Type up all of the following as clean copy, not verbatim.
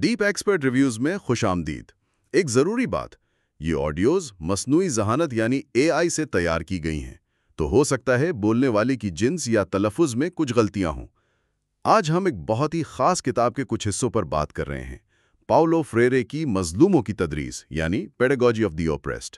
Deep expert reviews میں خوش آمدید۔ ایک ضروری بات، یہ آڈیوز مصنوعی ذہانت یعنی اے آئی سے تیار کی گئی ہیں، تو ہو سکتا ہے بولنے والے کی جنس یا تلفظ میں کچھ غلطیاں ہوں۔ آج ہم ایک بہت ہی خاص کتاب کے کچھ حصوں پر بات کر رہے ہیں، پاولو فریرے کی مظلوموں کی تدریس یعنی پیڈاگوجی آف دی اوپریسڈ۔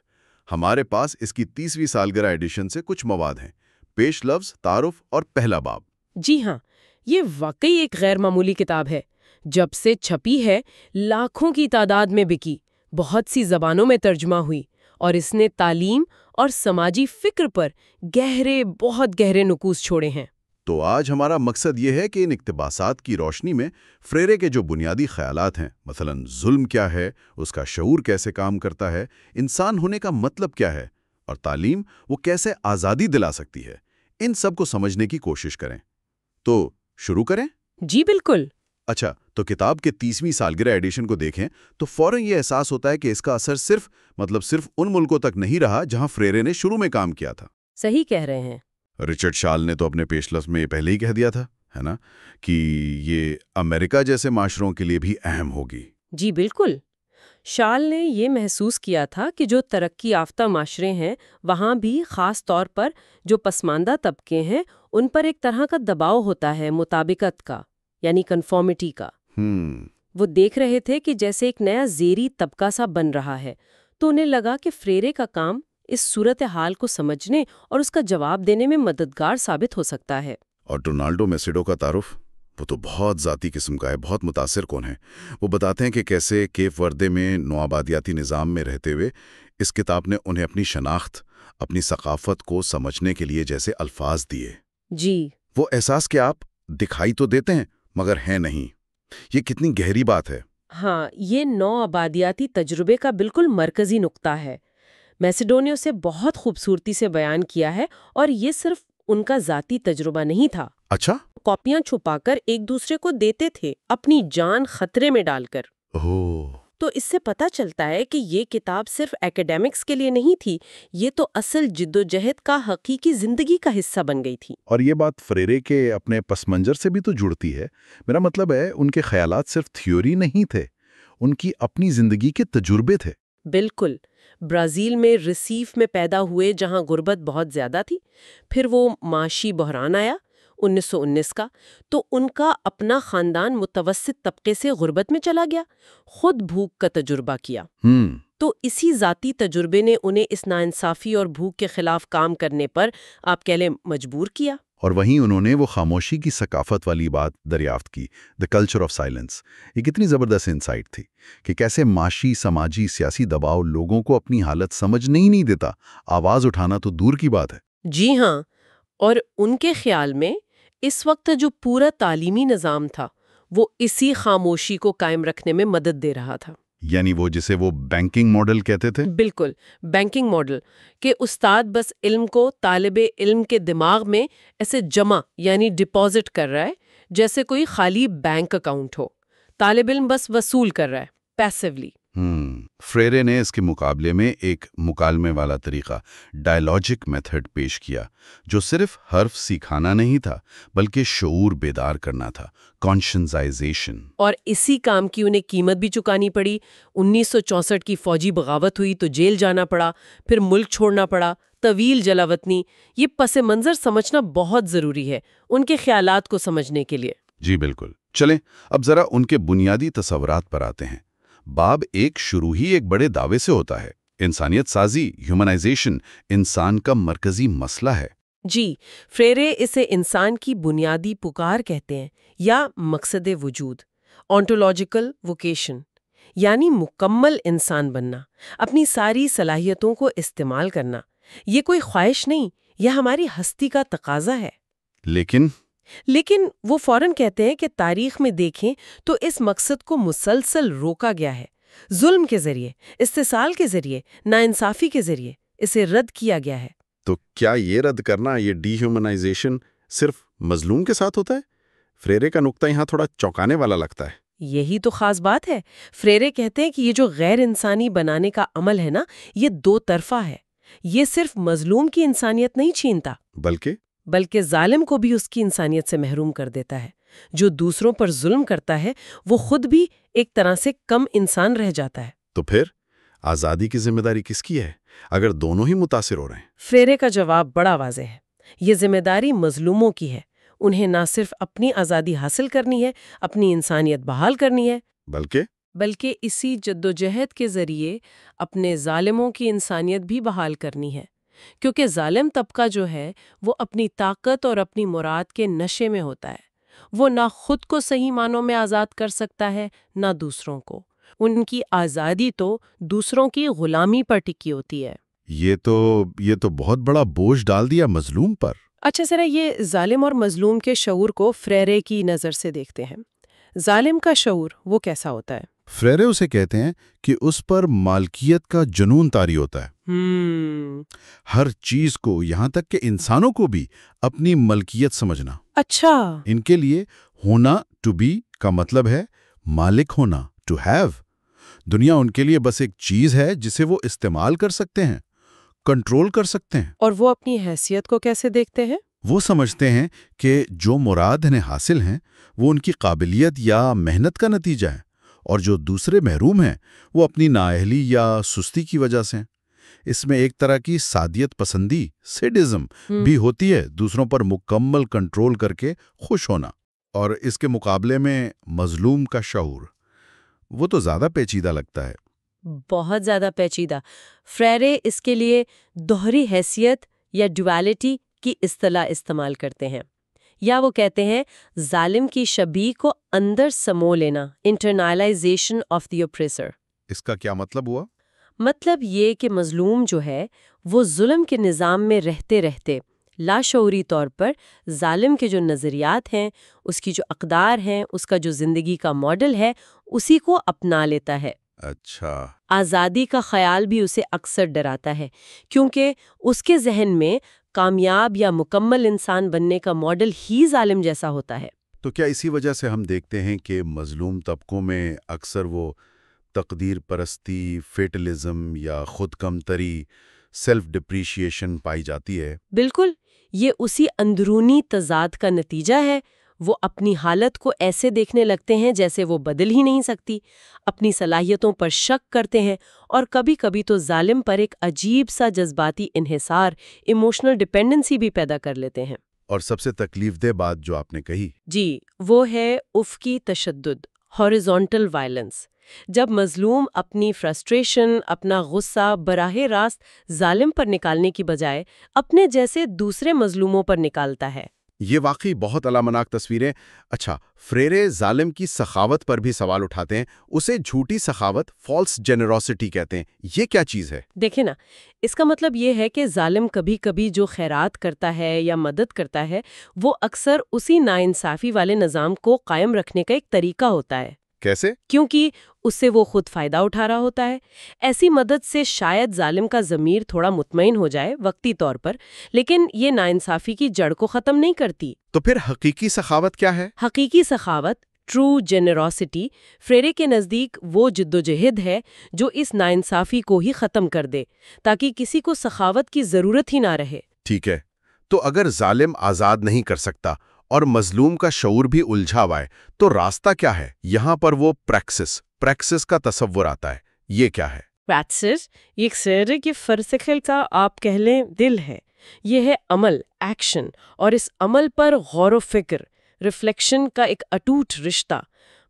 ہمارے پاس اس کی 30ویں سالگرہ ایڈیشن سے کچھ مواد ہیں، پیش لفظ، تعارف اور پہلا باب۔ جی ہاں، یہ واقعی ایک غیر معمولی کتاب ہے۔ جب سے چھپی ہے لاکھوں کی تعداد میں بکی، بہت سی زبانوں میں ترجمہ ہوئی، اور اس نے تعلیم اور سماجی فکر پر بہت گہرے نقوش چھوڑے ہیں۔ تو آج ہمارا مقصد یہ ہے کہ ان اقتباسات کی روشنی میں فریرے کے جو بنیادی خیالات ہیں، مثلا ظلم کیا ہے، اس کا شعور کیسے کام کرتا ہے، انسان ہونے کا مطلب کیا ہے، اور تعلیم وہ کیسے آزادی دلا سکتی ہے، ان سب کو سمجھنے کی کوشش کریں۔ تو شروع کریں؟ جی بالکل۔ اچھا، تو کتاب کے 30ویں سالگرہ ایڈیشن کو دیکھیں تو فوراً یہ احساس ہوتا ہے کہ اس کا اثر صرف ان ملکوں تک نہیں رہا جہاں فریرے نے شروع میں کام کیا تھا۔ صحیح کہہ رہے ہیں۔ رچرڈ شال نے تو اپنے پیش لفظ میں یہ پہلے ہی کہہ دیا تھا، ہے نا، کہ یہ امریکہ جیسے معاشروں کے لیے بھی اہم ہوگی۔ جی بالکل۔ شال نے یہ محسوس کیا تھا کہ جو ترقی یافتہ معاشرے ہیں وہاں بھی خاص طور پر جو پسماندہ طبقے ہیں ان پر ایک طرح کا دباؤ ہوتا ہے، مطابقت کا، یعنی کنفارمٹی کا۔ وہ دیکھ رہے تھے کہ جیسے ایک نیا زیری طبقہ سا بن رہا ہے، تو انہیں لگا کہ فریرے کا کام اس صورتحال کو سمجھنے اور اس کا جواب دینے میں مددگار ثابت ہو سکتا ہے۔ اور ڈونالڈو میسیڈو کا تعارف، وہ تو بہت ذاتی قسم کا ہے، بہت متاثر کون ہے۔ وہ بتاتے ہیں کہ کیسے کیپ وردے میں نوآبادیاتی نظام میں رہتے ہوئے اس کتاب نے انہیں اپنی شناخت، اپنی ثقافت کو سمجھنے کے لیے جیسے الفاظ دیے۔ جی، وہ احساس کہ آپ دکھائی تو دیتے ہیں مگر ہیں نہیں، یہ کتنی گہری بات ہے۔ ہاں، یہ نوآبادیاتی تجربے کا بالکل مرکزی نقطہ ہے۔ میسیڈونیو سے بہت خوبصورتی سے بیان کیا ہے، اور یہ صرف ان کا ذاتی تجربہ نہیں تھا۔ اچھا؟ کاپیاں چھپا کر ایک دوسرے کو دیتے تھے، اپنی جان خطرے میں ڈال کر۔ تو اس سے پتہ چلتا ہے کہ یہ کتاب صرف ایکیڈیمکس کے لیے نہیں تھی، یہ تو اصل جدوجہد کا حقیقی زندگی کا حصہ بن گئی تھی۔ اور یہ بات فریرے کے اپنے پس منظر سے بھی تو جڑتی ہے۔ میرا مطلب ہے ان کے خیالات صرف تھیوری نہیں تھے، ان کی اپنی زندگی کے تجربے تھے۔ بالکل۔ برازیل میں ریسیف میں پیدا ہوئے جہاں غربت بہت زیادہ تھی، پھر وہ معاشی بحران آیا 1919 کا، تو ان کا اپنا خاندان متوسط طبقے سے غربت میں چلا گیا، خود بھوک کا تجربہ کیا۔ تو اسی ذاتی تجربے نے انہیں اس ناانصافی اور بھوک کے خلاف کام کرنے پر آپ کہہ لیں مجبور کیا۔ اور وہیں انہوں نے وہ خاموشی کی ثقافت والی بات دریافت کی، دی کلچر آف سائلنس۔ یہ کتنی زبردست انسائٹ تھی کہ کیسے معاشی، سماجی، سیاسی دباؤ لوگوں کو اپنی حالت سمجھنے ہی نہیں دیتا، آواز اٹھانا تو دور کی بات ہے۔ جی ہاں، اور ان کے خیال میں اس وقت جو پورا تعلیمی نظام تھا وہ اسی خاموشی کو قائم رکھنے میں مدد دے رہا تھا۔ یعنی وہ جسے وہ بینکنگ ماڈل کہتے تھے؟ بالکل، بینکنگ ماڈل، کہ استاد بس علم کو طالب علم کے دماغ میں ایسے جمع یعنی ڈپازٹ کر رہا ہے جیسے کوئی خالی بینک اکاؤنٹ ہو، طالب علم بس وصول کر رہا ہے پیسیولی۔ فریرے نے اس کے مقابلے میں ایک مکالمے والا طریقہ، ڈائیلاجک میتھڈ پیش کیا، جو صرف حرف سکھانا نہیں تھا بلکہ شعور بیدار کرنا تھا، کانشنسائزیشن۔ اور اسی کام کی انہیں قیمت بھی چکانی پڑی۔ 1964 کی فوجی بغاوت ہوئی تو جیل جانا پڑا، پھر ملک چھوڑنا پڑا، طویل جلاوطنی۔ یہ پس منظر سمجھنا بہت ضروری ہے ان کے خیالات کو سمجھنے کے لیے۔ جی بالکل۔ چلیں اب ذرا ان کے بنیادی تصورات پر آتے ہیں۔ باب ایک شروع ہی ایک بڑے دعوے سے ہوتا ہے، انسانیت سازی، ہیومنائزیشن، انسان کا مرکزی مسئلہ ہے۔ جی، فریرے اسے انسان کی بنیادی پکار کہتے ہیں، یا مقصد وجود، آنٹولوجیکل ووکیشن، یعنی مکمل انسان بننا، اپنی ساری صلاحیتوں کو استعمال کرنا۔ یہ کوئی خواہش نہیں، یہ ہماری ہستی کا تقاضا ہے۔ لیکن وہ فوراً کہتے ہیں کہ تاریخ میں دیکھیں تو اس مقصد کو مسلسل روکا گیا ہے، ظلم کے ذریعے، استحصال کے ذریعے، ناانصافی کے ذریعے اسے رد کیا گیا ہے۔ تو کیا یہ رد کرنا، یہ ڈی ہیومنائزیشن صرف مظلوم کے ساتھ ہوتا ہے؟ فریرے کا نقطہ یہاں تھوڑا چونکانے والا لگتا ہے۔ یہی تو خاص بات ہے۔ فریرے کہتے ہیں کہ یہ جو غیر انسانی بنانے کا عمل ہے نا، یہ دو طرفہ ہے۔ یہ صرف مظلوم کی انسانیت نہیں چھینتا، بلکہ ظالم کو بھی اس کی انسانیت سے محروم کر دیتا ہے۔ جو دوسروں پر ظلم کرتا ہے وہ خود بھی ایک طرح سے کم انسان رہ جاتا ہے۔ تو پھر آزادی کی ذمہ داری کس کی ہے اگر دونوں ہی متاثر ہو رہے ہیں؟ فریرے کا جواب بڑا واضح ہے۔ یہ ذمہ داری مظلوموں کی ہے۔ انہیں نہ صرف اپنی آزادی حاصل کرنی ہے، اپنی انسانیت بحال کرنی ہے، بلکہ اسی جدوجہد کے ذریعے اپنے ظالموں کی انسانیت بھی بحال کرنی ہے، کیونکہ ظالم طبقہ جو ہے وہ اپنی طاقت اور اپنی مراد کے نشے میں ہوتا ہے۔ وہ نہ خود کو صحیح معنوں میں آزاد کر سکتا ہے نہ دوسروں کو۔ ان کی آزادی تو دوسروں کی غلامی پر ٹکی ہوتی ہے۔ یہ تو بہت بڑا بوجھ ڈال دیا مظلوم پر۔ اچھا ذرا یہ ظالم اور مظلوم کے شعور کو فریرے کی نظر سے دیکھتے ہیں۔ ظالم کا شعور وہ کیسا ہوتا ہے؟ فریرے اسے کہتے ہیں کہ اس پر مالکیت کا جنون طاری ہوتا ہے۔ ہر چیز کو، یہاں تک کہ انسانوں کو بھی اپنی ملکیت سمجھنا۔ اچھا۔ ان کے لیے ہونا ٹو بی کا مطلب ہے مالک ہونا ٹو ہیو۔ دنیا ان کے لیے بس ایک چیز ہے جسے وہ استعمال کر سکتے ہیں، کنٹرول کر سکتے ہیں۔ اور وہ اپنی حیثیت کو کیسے دیکھتے ہیں؟ وہ سمجھتے ہیں کہ جو مراد انہیں حاصل ہیں وہ ان کی قابلیت یا محنت کا نتیجہ ہے، اور جو دوسرے محروم ہیں وہ اپنی نااہلی یا سستی کی وجہ سے۔ اس میں ایک طرح کی سادیت پسندی، سیڈزم بھی ہوتی ہے، دوسروں پر مکمل کنٹرول کر کے خوش ہونا۔ اور اس کے مقابلے میں مظلوم کا شعور، وہ تو زیادہ پیچیدہ لگتا ہے۔ بہت زیادہ پیچیدہ۔ فریرے اس کے لیے دوہری حیثیت یا ڈویلٹی کی اصطلاح استعمال کرتے ہیں، یا وہ کہتے ہیں ظالم کی شبیہ کو اندر سمو لینا، انٹرنلائزیشن آف دی اوپریسر۔ اس کا کیا مطلب ہوا؟ مطلب یہ کہ مظلوم جو ہے وہ ظلم کے نظام میں رہتے رہتے لاشعوری طور پر ظالم کے جو نظریات ہیں، اس کی جو اقدار ہیں، اس کا جو زندگی کا ماڈل ہے، اسی کو اپنا لیتا ہے۔ اچھا۔ آزادی کا خیال بھی اسے اکثر ڈراتا ہے، کیونکہ اس کے ذہن میں کامیاب یا مکمل انسان بننے کا ماڈل ہی ظالم جیسا ہوتا ہے۔ تو کیا اسی وجہ سے ہم دیکھتے ہیں کہ مظلوم طبقوں میں اکثر وہ تقدیر پرستی، فیٹلزم یا خود کمتری، سیلف ڈپریشیشن پائی جاتی ہے؟ بالکل، یہ اسی اندرونی تضاد کا نتیجہ ہے۔ وہ اپنی حالت کو ایسے دیکھنے لگتے ہیں جیسے وہ بدل ہی نہیں سکتی، اپنی صلاحیتوں پر شک کرتے ہیں، اور کبھی کبھی تو ظالم پر ایک عجیب سا جذباتی انحصار، ایموشنل ڈیپینڈنسی بھی پیدا کر لیتے ہیں۔ اور سب سے تکلیف دہ بات جو آپ نے کہی، جی، وہ ہے افقی تشدد، ہاریزونٹل وائلنس۔ جب مظلوم اپنی فرسٹریشن، اپنا غصہ براہ راست ظالم پر نکالنے کی بجائے اپنے جیسے دوسرے مظلوموں پر نکالتا ہے۔ یہ واقعی بہت علامناک تصویریں۔ اچھا، فریرے ظالم کی سخاوت پر بھی سوال اٹھاتے ہیں، اسے جھوٹی سخاوت، فالس جنروسٹی کہتے ہیں۔ یہ کیا چیز ہے؟ دیکھیں نا، اس کا مطلب یہ ہے کہ ظالم کبھی کبھی جو خیرات کرتا ہے یا مدد کرتا ہے، وہ اکثر اسی ناانصافی والے نظام کو قائم رکھنے کا ایک طریقہ ہوتا ہے۔ کیسے؟ کیونکہ اس سے وہ خود فائدہ اٹھا رہا ہوتا ہے۔ ایسی مدد سے شاید ظالم کا ضمیر تھوڑا مطمئن ہو جائے وقتی طور پر، لیکن یہ ناانصافی کی جڑ کو ختم نہیں کرتی۔ تو پھر حقیقی سخاوت کیا ہے؟ حقیقی سخاوت، ٹرو جنروسٹی، فریرے کے نزدیک وہ جدوجہد ہے جو اس ناانصافی کو ہی ختم کر دے، تاکہ کسی کو سخاوت کی ضرورت ہی نہ رہے۔ ٹھیک ہے، تو اگر ظالم آزاد نہیں کر سکتا اور مظلوم کا شعور بھی الجھا ہوا ہے، تو راستہ کیا ہے؟ یہاں پر وہ پریکسس کا تصور آتا ہے۔ یہ کیا ہے؟ پریکسس ایک فریرے کے فلسفے کا آپ کہہ لیں دل ہے۔ یہ ہے عمل، ایکشن، اور اس عمل پر غور و فکر، ریفلیکشن کا ایک اٹوٹ رشتہ۔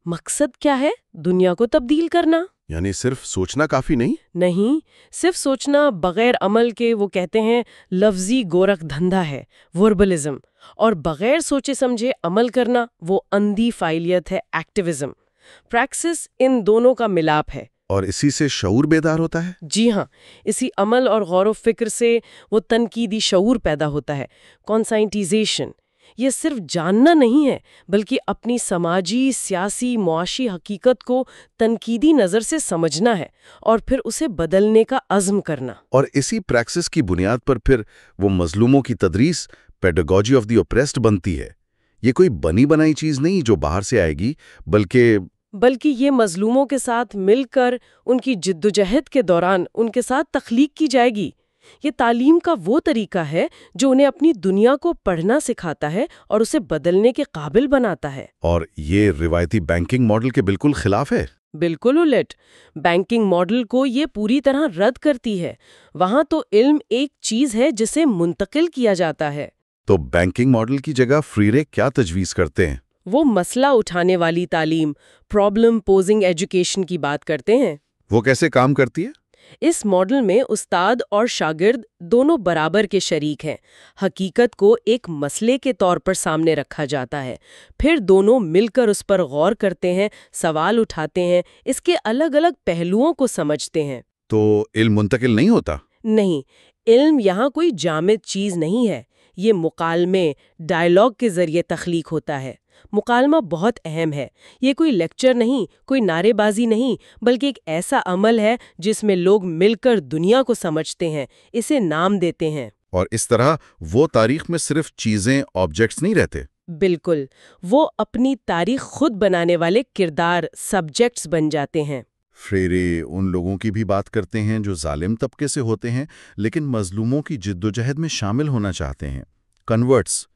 مقصد کیا ہے؟ دنیا کو تبدیل کرنا۔ یعنی صرف سوچنا کافی نہیں؟ نہیں، صرف سوچنا بغیر عمل کے وہ کہتے ہیں لفظی گورکھ دھندا ہے، وربلزم، اور بغیر سوچے سمجھے عمل کرنا وہ اندھی فعالیت ہے، ایکٹیوزم۔ پریکسس ان دونوں کا ملاپ ہے۔ اور اسی سے شعور بیدار ہوتا ہے؟ جی ہاں، اسی عمل اور غور و فکر سے وہ تنقیدی شعور پیدا ہوتا ہے، کانسائنٹیزیشن۔ یہ صرف جاننا نہیں ہے، بلکہ اپنی سماجی، سیاسی، معاشی حقیقت کو تنقیدی نظر سے سمجھنا ہے اور پھر اسے بدلنے کا عزم کرنا۔ اور اسی پریکسس کی بنیاد پر پھر وہ مظلوموں کی تدریس، پیڈاگوجی آف دی اوپریسڈ بنتی ہے۔ یہ کوئی بنی بنائی چیز نہیں جو باہر سے آئے گی، بلکہ یہ مظلوموں کے ساتھ مل کر ان کی جدوجہد کے دوران ان کے ساتھ تخلیق کی جائے گی۔ یہ تعلیم کا وہ طریقہ ہے جو انہیں اپنی دنیا کو پڑھنا سکھاتا ہے اور اسے بدلنے کے قابل بناتا ہے۔ اور یہ روایتی بینکنگ ماڈل کے بالکل خلاف ہے۔ بالکل الٹ، بینکنگ ماڈل کو یہ پوری طرح رد کرتی ہے۔ وہاں تو علم ایک چیز ہے جسے منتقل کیا جاتا ہے۔ تو بینکنگ ماڈل کی جگہ فری رے کیا تجویز کرتے ہیں؟ وہ مسئلہ اٹھانے والی تعلیم، پرابلم پوزنگ ایجوکیشن کی بات کرتے ہیں۔ وہ کیسے کام کرتی ہے؟ اس ماڈل میں استاد اور شاگرد دونوں برابر کے شریک ہیں۔ حقیقت کو ایک مسئلے کے طور پر سامنے رکھا جاتا ہے، پھر دونوں مل کر اس پر غور کرتے ہیں، سوال اٹھاتے ہیں، اس کے الگ الگ پہلوؤں کو سمجھتے ہیں۔ تو علم منتقل نہیں ہوتا؟ نہیں، علم یہاں کوئی جامد چیز نہیں ہے، یہ مکالمے، ڈائیلاگ کے ذریعے تخلیق ہوتا ہے۔ مکالمہ بہت اہم ہے، یہ کوئی لیکچر نہیں، کوئی نعرے بازی نہیں، بلکہ ایک ایسا عمل ہے جس میں لوگ مل کر دنیا کو سمجھتے ہیں، اسے نام دیتے ہیں۔ اور اس طرح وہ تاریخ میں صرف چیزیں، آبجیکٹس نہیں رہتے۔ بالکل، وہ اپنی تاریخ خود بنانے والے کردار، سبجیکٹس بن جاتے ہیں۔ فریرے ان لوگوں کی بھی بات کرتے ہیں جو ظالم طبقے سے ہوتے ہیں لیکن مظلوموں کی جدوجہد میں شامل ہونا چاہتے ہیں، کنورٹس۔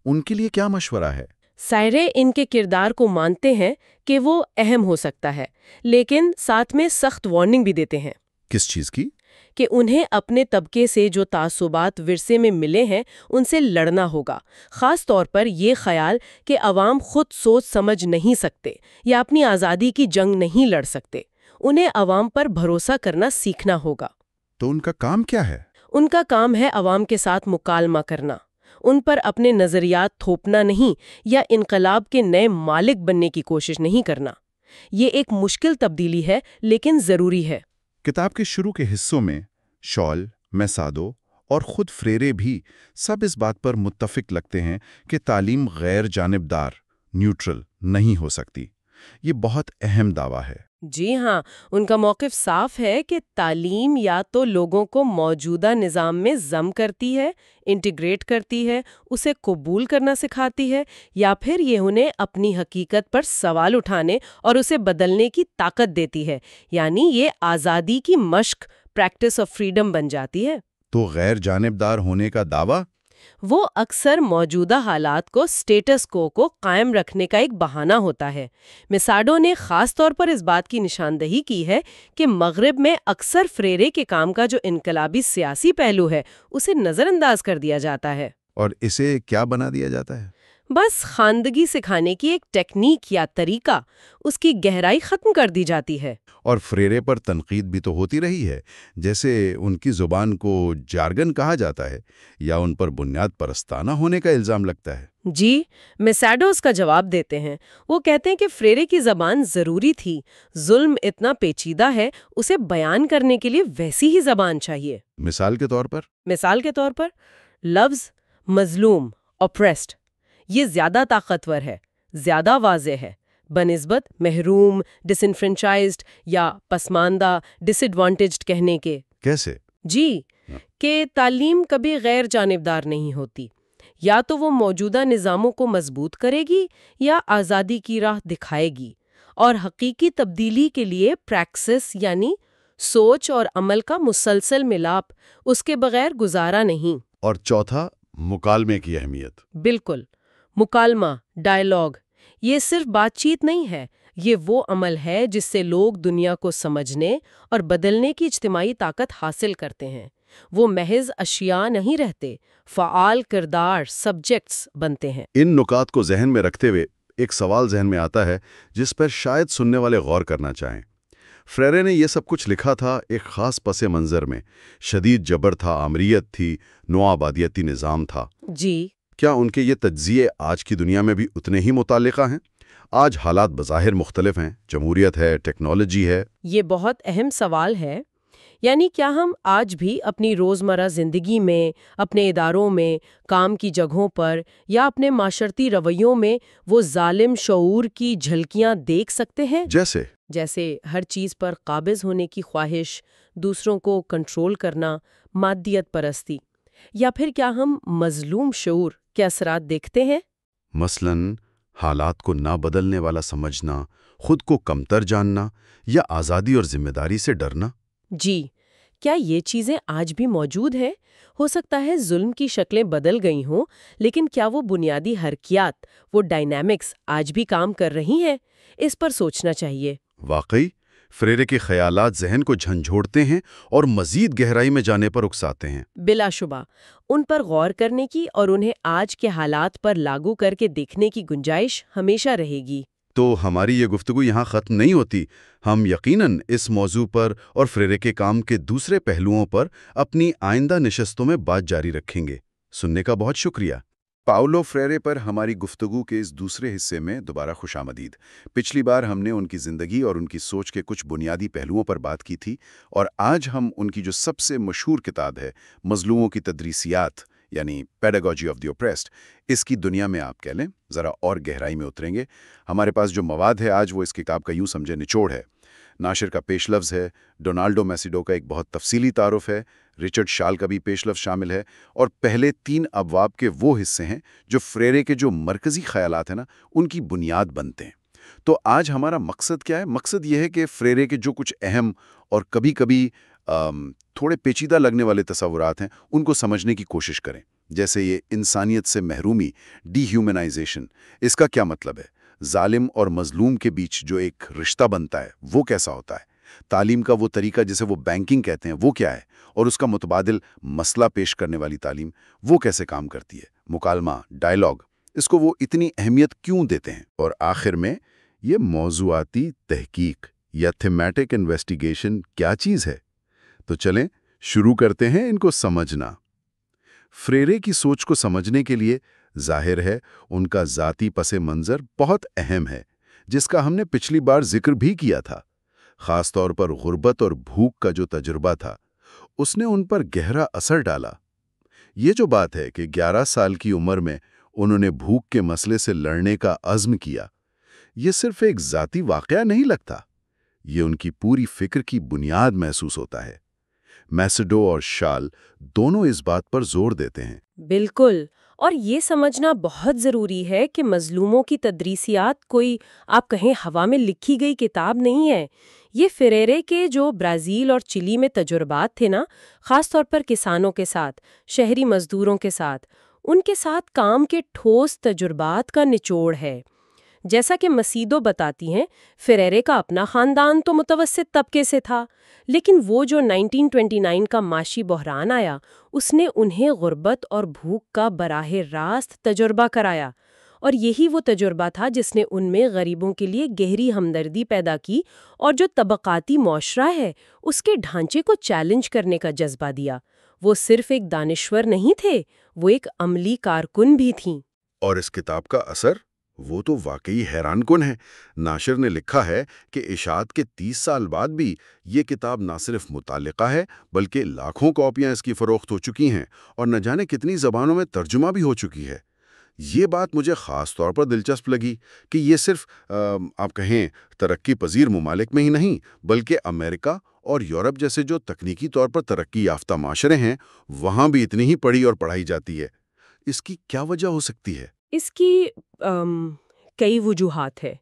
ان کے لیے کیا مشورہ ہے؟ سائرے ان کے کردار کو مانتے ہیں کہ وہ اہم ہو سکتا ہے، لیکن ساتھ میں سخت وارننگ بھی دیتے ہیں کس چیز کی؟ کہ انہیں اپنے طبقے سے جو تعصبات ورثے میں ملے ہیں ان سے لڑنا ہوگا، خاص طور پر یہ خیال کہ عوام خود سوچ سمجھ نہیں سکتے یا اپنی آزادی کی جنگ نہیں لڑ سکتے۔ انہیں عوام پر بھروسہ کرنا سیکھنا ہوگا۔ تو ان کا کام کیا ہے؟ ان کا کام ہے عوام کے ساتھ مکالمہ کرنا، ان پر اپنے نظریات تھوپنا نہیں یا انقلاب کے نئے مالک بننے کی کوشش نہیں کرنا۔ یہ ایک مشکل تبدیلی ہے لیکن ضروری ہے۔ کتاب کے شروع کے حصوں میں شال، میسادو اور خود فریرے بھی سب اس بات پر متفق لگتے ہیں کہ تعلیم غیر جانبدار، نیوٹرل نہیں ہو سکتی۔ یہ بہت اہم دعویٰ ہے۔ جی ہاں، ان کا موقف صاف ہے کہ تعلیم یا تو لوگوں کو موجودہ نظام میں ضم کرتی ہے، انٹیگریٹ کرتی ہے، اسے قبول کرنا سکھاتی ہے، یا پھر یہ انہیں اپنی حقیقت پر سوال اٹھانے اور اسے بدلنے کی طاقت دیتی ہے، یعنی یہ آزادی کی مشق، پریکٹس آف فریڈم بن جاتی ہے۔ تو غیر جانبدار ہونے کا دعویٰ؟ وہ اکثر موجودہ حالات کو، سٹیٹس کو قائم رکھنے کا ایک بہانہ ہوتا ہے۔ میساڈو نے خاص طور پر اس بات کی نشاندہی کی ہے کہ مغرب میں اکثر فریرے کے کام کا جو انقلابی سیاسی پہلو ہے اسے نظر انداز کر دیا جاتا ہے، اور اسے کیا بنا دیا جاتا ہے؟ بس خواندگی سکھانے کی ایک ٹیکنیک یا طریقہ، اس کی گہرائی ختم کر دی جاتی ہے۔ اور فریرے پر تنقید بھی تو ہوتی رہی ہے، جیسے ان کی زبان کو جارگن کہا جاتا ہے یا ان پر بنیاد پرستانہ ہونے کا الزام لگتا ہے۔ جی، میساڈو اس کا جواب دیتے ہیں۔ وہ کہتے ہیں کہ فریرے کی زبان ضروری تھی، ظلم اتنا پیچیدہ ہے، اسے بیان کرنے کے لیے ویسی ہی زبان چاہیے۔ مثال کے طور پر لفظ مظلوم، oppressed، یہ زیادہ طاقتور ہے، زیادہ واضح ہے بنسبت محروم، ڈس انفرینچائزڈ یا پسماندہ، ڈس ایڈوانٹیجڈ کہنے کے۔ کیسے؟ جی، کہ تعلیم کبھی غیر جانبدار نہیں ہوتی، یا تو وہ موجودہ نظاموں کو مضبوط کرے گی یا آزادی کی راہ دکھائے گی، اور حقیقی تبدیلی کے لیے پریکسس یعنی سوچ اور عمل کا مسلسل ملاپ، اس کے بغیر گزارا نہیں۔ اور چوتھا، مکالمے کی اہمیت۔ بالکل، مکالمہ، ڈائیلاگ، یہ صرف بات چیت نہیں ہے، یہ وہ عمل ہے جس سے لوگ دنیا کو سمجھنے اور بدلنے کی اجتماعی طاقت حاصل کرتے ہیں۔ وہ محض اشیاء نہیں رہتے، فعال کردار، سبجیکٹس بنتے ہیں۔ ان نکات کو ذہن میں رکھتے ہوئے ایک سوال ذہن میں آتا ہے جس پر شاید سننے والے غور کرنا چاہیں۔ فریرے نے یہ سب کچھ لکھا تھا ایک خاص پس منظر میں، شدید جبر تھا، آمریت تھی، نوآبادیاتی نظام تھا۔ جی، کیا ان کے یہ تجزیے آج کی دنیا میں بھی اتنے ہی متعلقہ ہیں؟ آج حالات بظاہر مختلف ہیں، جمہوریت ہے، ٹیکنالوجی ہے۔ یہ بہت اہم سوال ہے۔ یعنی کیا ہم آج بھی اپنی روزمرہ زندگی میں، اپنے اداروں میں، کام کی جگہوں پر یا اپنے معاشرتی رویوں میں وہ ظالم شعور کی جھلکیاں دیکھ سکتے ہیں؟ جیسے ہر چیز پر قابض ہونے کی خواہش، دوسروں کو کنٹرول کرنا، مادیت پرستی، یا پھر کیا ہم مظلوم شعور کے اثرات دیکھتے ہیں؟ مثلاً حالات کو نہ بدلنے والا سمجھنا، خود کو کمتر جاننا یا آزادی اور ذمہ داری سے ڈرنا۔ جی، کیا یہ چیزیں آج بھی موجود ہیں؟ ہو سکتا ہے ظلم کی شکلیں بدل گئی ہوں، لیکن کیا وہ بنیادی حرکیات، وہ ڈائنامکس آج بھی کام کر رہی ہیں؟ اس پر سوچنا چاہیے۔ واقعی فریرے کے خیالات ذہن کو جھنجھوڑتے ہیں اور مزید گہرائی میں جانے پر اکساتے ہیں۔ بلا شبہ ان پر غور کرنے کی اور انہیں آج کے حالات پر لاگو کر کے دیکھنے کی گنجائش ہمیشہ رہے گی۔ تو ہماری یہ گفتگو یہاں ختم نہیں ہوتی۔ ہم یقیناً اس موضوع پر اور فریرے کے کام کے دوسرے پہلوؤں پر اپنی آئندہ نشستوں میں بات جاری رکھیں گے۔ سننے کا بہت شکریہ۔ پاؤلو فریرے پر ہماری گفتگو کے اس دوسرے حصے میں دوبارہ خوش آمدید۔ پچھلی بار ہم نے ان کی زندگی اور ان کی سوچ کے کچھ بنیادی پہلوؤں پر بات کی تھی، اور آج ہم ان کی جو سب سے مشہور کتاب ہے مظلوموں کی تدریسیات یعنی پیڈاگوجی آف دی اوپریسڈ، اس کی دنیا میں آپ کہہ لیں ذرا اور گہرائی میں اتریں گے۔ ہمارے پاس جو مواد ہے آج وہ اس کتاب کا یوں سمجھے نچوڑ ہے۔ ناشر کا پیش لفظ ہے، ڈونالڈو میسیڈو کا ایک بہت تفصیلی تعارف ہے، رچرڈ شال کا بھی پیش لفظ شامل ہے، اور پہلے 3 ابواب کے وہ حصے ہیں جو فریرے کے جو مرکزی خیالات ہیں نا ان کی بنیاد بنتے ہیں۔ تو آج ہمارا مقصد کیا ہے؟ مقصد یہ ہے کہ فریرے کے جو کچھ اہم اور کبھی کبھی تھوڑے پیچیدہ لگنے والے تصورات ہیں ان کو سمجھنے کی کوشش کریں۔ جیسے یہ انسانیت سے محرومی، ڈی ہیومنائزیشن، اس کا کیا مطلب ہے؟ ظالم اور مظلوم کے بیچ جو ایک رشتہ بنتا ہے وہ کیسا ہوتا ہے؟ تعلیم کا وہ طریقہ جسے وہ بینکنگ کہتے ہیں وہ کیا ہے؟ اور اس کا متبادل مسئلہ پیش کرنے والی تعلیم وہ کیسے کام کرتی ہے؟ مکالمہ، ڈائیلاگ، اس کو وہ اتنی اہمیت کیوں دیتے ہیں؟ اور آخر میں یہ موضوعاتی تحقیق یا تھیمیٹک انویسٹیگیشن کیا چیز ہے؟ تو چلیں شروع کرتے ہیں ان کو سمجھنا۔ فریرے کی سوچ کو سمجھنے کے لیے ظاہر ہے ان کا ذاتی پس منظر بہت اہم ہے، جس کا ہم نے پچھلی بار ذکر بھی کیا تھا۔ خاص طور پر غربت اور بھوک کا جو تجربہ تھا اس نے ان پر گہرا اثر ڈالا۔ یہ جو بات ہے کہ 11 سال کی عمر میں انہوں نے بھوک کے مسئلے سے لڑنے کا عزم کیا، یہ صرف ایک ذاتی واقعہ نہیں لگتا، یہ ان کی پوری فکر کی بنیاد محسوس ہوتا ہے۔ میسیڈو اور شال دونوں اس بات پر زور دیتے ہیں۔ بالکل، اور یہ سمجھنا بہت ضروری ہے کہ مظلوموں کی تدریسیات کوئی آپ کہیں ہوا میں لکھی گئی کتاب نہیں ہے۔ یہ فریرے کے جو برازیل اور چلی میں تجربات تھے نا، خاص طور پر کسانوں کے ساتھ، شہری مزدوروں کے ساتھ، ان کے ساتھ کام کے ٹھوس تجربات کا نچوڑ ہے۔ جیسا کہ مسیڈو بتاتی ہیں، فریرے کا اپنا خاندان تو متوسط طبقے سے تھا، لیکن وہ جو 1929 کا معاشی بحران آیا اس نے انہیں غربت اور بھوک کا براہ راست تجربہ کرایا، اور یہی وہ تجربہ تھا جس نے ان میں غریبوں کے لیے گہری ہمدردی پیدا کی اور جو طبقاتی معاشرہ ہے اس کے ڈھانچے کو چیلنج کرنے کا جذبہ دیا۔ وہ صرف ایک دانشور نہیں تھے، وہ ایک عملی کارکن بھی تھیں۔ اور اس کتاب کا اثر وہ تو واقعی حیران کن ہے۔ ناشر نے لکھا ہے کہ اشاعت کے 30 سال بعد بھی یہ کتاب نہ صرف متعلقہ ہے بلکہ لاکھوں کاپیاں اس کی فروخت ہو چکی ہیں اور نہ جانے کتنی زبانوں میں ترجمہ بھی ہو چکی ہے۔ یہ بات مجھے خاص طور پر دلچسپ لگی کہ یہ صرف آپ کہیں ترقی پذیر ممالک میں ہی نہیں بلکہ امریکہ اور یورپ جیسے جو تکنیکی طور پر ترقی یافتہ معاشرے ہیں وہاں بھی اتنی ہی پڑھی اور پڑھائی جاتی ہے۔ اس کی کیا وجہ ہو سکتی ہے؟ اس کی کئی وجوہات ہیں۔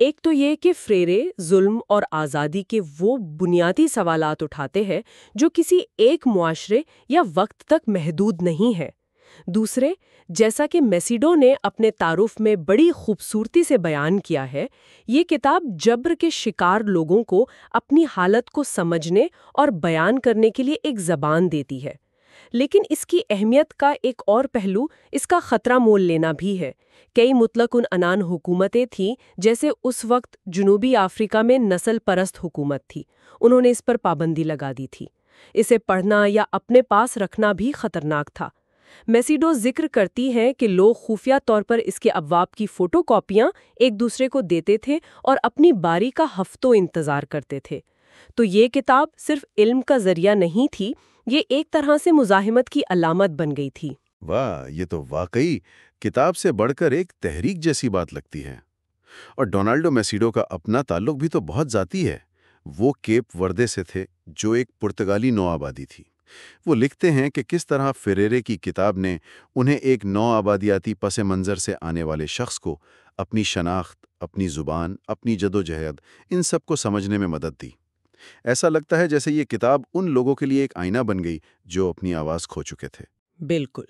ایک تو یہ کہ فریرے ظلم اور آزادی کے وہ بنیادی سوالات اٹھاتے ہیں جو کسی ایک معاشرے یا وقت تک محدود نہیں ہے۔ دوسرے، جیسا کہ میسیڈو نے اپنے تعارف میں بڑی خوبصورتی سے بیان کیا ہے، یہ کتاب جبر کے شکار لوگوں کو اپنی حالت کو سمجھنے اور بیان کرنے کے لیے ایک زبان دیتی ہے۔ لیکن اس کی اہمیت کا ایک اور پہلو اس کا خطرہ مول لینا بھی ہے۔ کئی مطلق عنان حکومتیں تھیں، جیسے اس وقت جنوبی افریقہ میں نسل پرست حکومت تھی، انہوں نے اس پر پابندی لگا دی تھی۔ اسے پڑھنا یا اپنے پاس رکھنا بھی خطرناک تھا۔ میسیڈو ذکر کرتی ہیں کہ لوگ خفیہ طور پر اس کے ابواب کی فوٹو کاپیاں ایک دوسرے کو دیتے تھے اور اپنی باری کا ہفتوں انتظار کرتے تھے۔ تو یہ کتاب صرف علم کا ذریعہ نہیں تھی، یہ ایک طرح سے مزاحمت کی علامت بن گئی تھی۔ واہ، یہ تو واقعی کتاب سے بڑھ کر ایک تحریک جیسی بات لگتی ہے۔ اور ڈونالڈو میسیڈو کا اپنا تعلق بھی تو بہت ذاتی ہے۔ وہ کیپ وردے سے تھے جو ایک پرتگالی نو آبادی تھی۔ وہ لکھتے ہیں کہ کس طرح فریرے کی کتاب نے انہیں ایک نو آبادیاتی پس منظر سے آنے والے شخص کو اپنی شناخت، اپنی زبان، اپنی جدوجہد ان سب کو سمجھنے میں مدد دی۔ ایسا لگتا ہے جیسے یہ کتاب ان لوگوں کے لیے ایک آئینہ بن گئی جو اپنی آواز کھو چکے تھے۔ بالکل،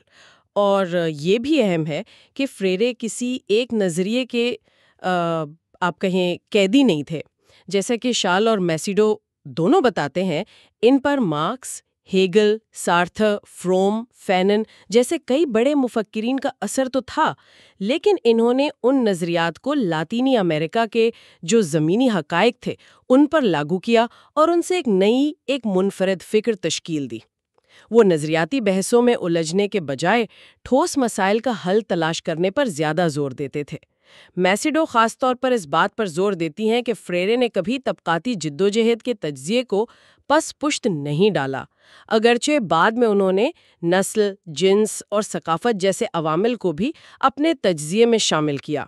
اور یہ بھی اہم ہے کہ فریرے کسی ایک نظریے کے آپ کہیں قیدی نہیں تھے۔ جیسا کہ شال اور میسیڈو دونوں بتاتے ہیں، ان پر Marx, Hegel, Sartre, Fromm, Fanon جیسے کئی بڑے مفکرین کا اثر تو تھا، لیکن انہوں نے ان نظریات کو لاطینی امریکہ کے جو زمینی حقائق تھے ان پر لاگو کیا اور ان سے ایک منفرد فکر تشکیل دی۔ وہ نظریاتی بحثوں میں الجھنے کے بجائے ٹھوس مسائل کا حل تلاش کرنے پر زیادہ زور دیتے تھے۔ میسیڈو خاص طور پر اس بات پر زور دیتی ہیں کہ فریرے نے کبھی طبقاتی جدوجہد کے تجزیے کو پس پشت نہیں ڈالا، اگرچہ بعد میں انہوں نے نسل، جنس اور ثقافت جیسے عوامل کو بھی اپنے تجزیے میں شامل کیا۔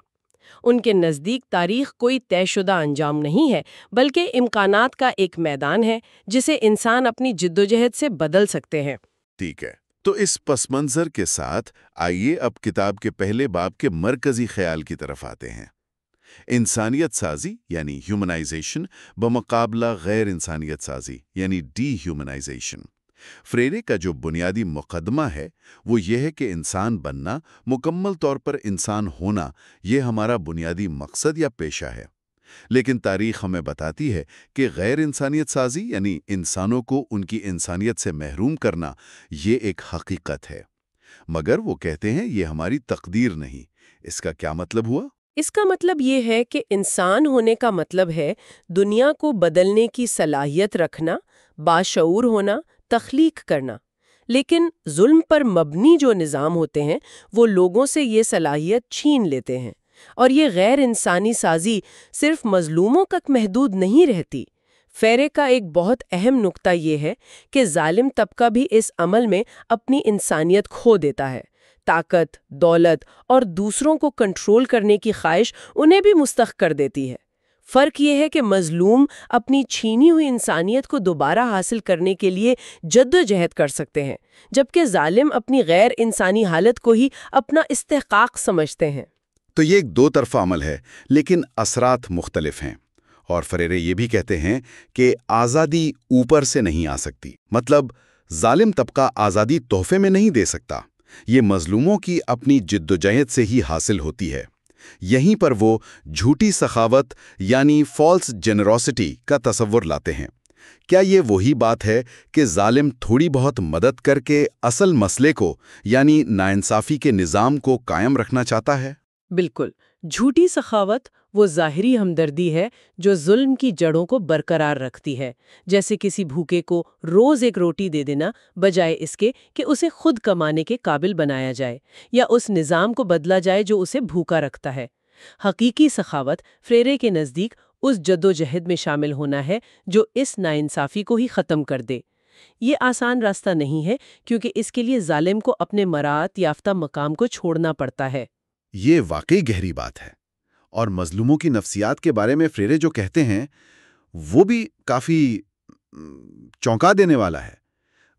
ان کے نزدیک تاریخ کوئی طے شدہ انجام نہیں ہے، بلکہ امکانات کا ایک میدان ہے جسے انسان اپنی جدوجہد سے بدل سکتے ہیں۔ ٹھیک ہے، تو اس پس منظر کے ساتھ آئیے اب کتاب کے پہلے باب کے مرکزی خیال کی طرف آتے ہیں۔ انسانیت سازی یعنی ہیومنائزیشن بمقابلہ غیر انسانیت سازی یعنی ڈی ہیومنائزیشن۔ فریرے کا جو بنیادی مقدمہ ہے وہ یہ ہے کہ انسان بننا، مکمل طور پر انسان ہونا، یہ ہمارا بنیادی مقصد یا پیشہ ہے۔ لیکن تاریخ ہمیں بتاتی ہے کہ غیر انسانیت سازی یعنی انسانوں کو ان کی انسانیت سے محروم کرنا، یہ ایک حقیقت ہے۔ مگر وہ کہتے ہیں یہ ہماری تقدیر نہیں۔ اس کا کیا مطلب ہوا؟ اس کا مطلب یہ ہے کہ انسان ہونے کا مطلب ہے دنیا کو بدلنے کی صلاحیت رکھنا، باشعور ہونا، تخلیق کرنا۔ لیکن ظلم پر مبنی جو نظام ہوتے ہیں وہ لوگوں سے یہ صلاحیت چھین لیتے ہیں، اور یہ غیر انسانی سازی صرف مظلوموں تک محدود نہیں رہتی۔ فریرے کا ایک بہت اہم نقطہ یہ ہے کہ ظالم طبقہ بھی اس عمل میں اپنی انسانیت کھو دیتا ہے۔ طاقت، دولت اور دوسروں کو کنٹرول کرنے کی خواہش انہیں بھی مستحق کر دیتی ہے۔ فرق یہ ہے کہ مظلوم اپنی چھینی ہوئی انسانیت کو دوبارہ حاصل کرنے کے لیے جدوجہد کر سکتے ہیں، جبکہ ظالم اپنی غیر انسانی حالت کو ہی اپنا استحقاق سمجھتے ہیں۔ تو یہ ایک دو طرفہ عمل ہے، لیکن اثرات مختلف ہیں۔ اور فریرے یہ بھی کہتے ہیں کہ آزادی اوپر سے نہیں آ سکتی، مطلب ظالم طبقہ آزادی تحفے میں نہیں دے سکتا، یہ مظلوموں کی اپنی جدوجہد سے ہی حاصل ہوتی ہے۔ یہیں پر وہ جھوٹی سخاوت یعنی فالس جنروسٹی کا تصور لاتے ہیں۔ کیا یہ وہی بات ہے کہ ظالم تھوڑی بہت مدد کر کے اصل مسئلے کو یعنی ناانصافی کے نظام کو قائم رکھنا چاہتا ہے؟ بالکل، جھوٹی سخاوت وہ ظاہری ہمدردی ہے جو ظلم کی جڑوں کو برقرار رکھتی ہے، جیسے کسی بھوکے کو روز ایک روٹی دے دینا بجائے اس کے کہ اسے خود کمانے کے قابل بنایا جائے یا اس نظام کو بدلا جائے جو اسے بھوکا رکھتا ہے۔ حقیقی سخاوت فریرے کے نزدیک اس جدوجہد میں شامل ہونا ہے جو اس ناانصافی کو ہی ختم کر دے۔ یہ آسان راستہ نہیں ہے، کیونکہ اس کے لیے ظالم کو اپنے مراعات یافتہ مقام کو چھوڑنا پڑتا ہے۔ یہ واقعی گہری بات ہے، اور مظلوموں کی نفسیات کے بارے میں فریرے جو کہتے ہیں وہ بھی کافی چونکا دینے والا ہے۔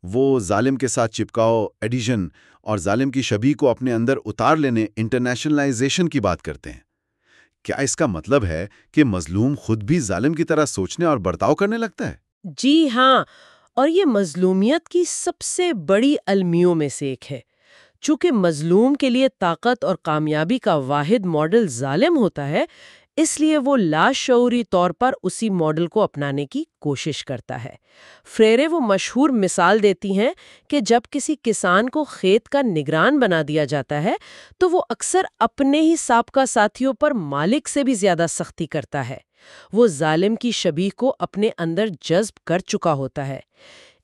وہ ظالم کے ساتھ چپکاؤ، ایڈیشن اور ظالم کی شبیہ کو اپنے اندر اتار لینے، انٹرنیشنلائزیشن کی بات کرتے ہیں۔ کیا اس کا مطلب ہے کہ مظلوم خود بھی ظالم کی طرح سوچنے اور برتاؤ کرنے لگتا ہے؟ جی ہاں، اور یہ مظلومیت کی سب سے بڑی المیوں میں سے ایک ہے۔ چونکہ مظلوم کے لیے طاقت اور کامیابی کا واحد ماڈل ظالم ہوتا ہے، اس لیے وہ لاشعوری طور پر اسی ماڈل کو اپنانے کی کوشش کرتا ہے۔ فریرے وہ مشہور مثال دیتی ہیں کہ جب کسی کسان کو کھیت کا نگران بنا دیا جاتا ہے تو وہ اکثر اپنے ہی سابقہ ساتھیوں پر مالک سے بھی زیادہ سختی کرتا ہے۔ وہ ظالم کی شبیہ کو اپنے اندر جذب کر چکا ہوتا ہے۔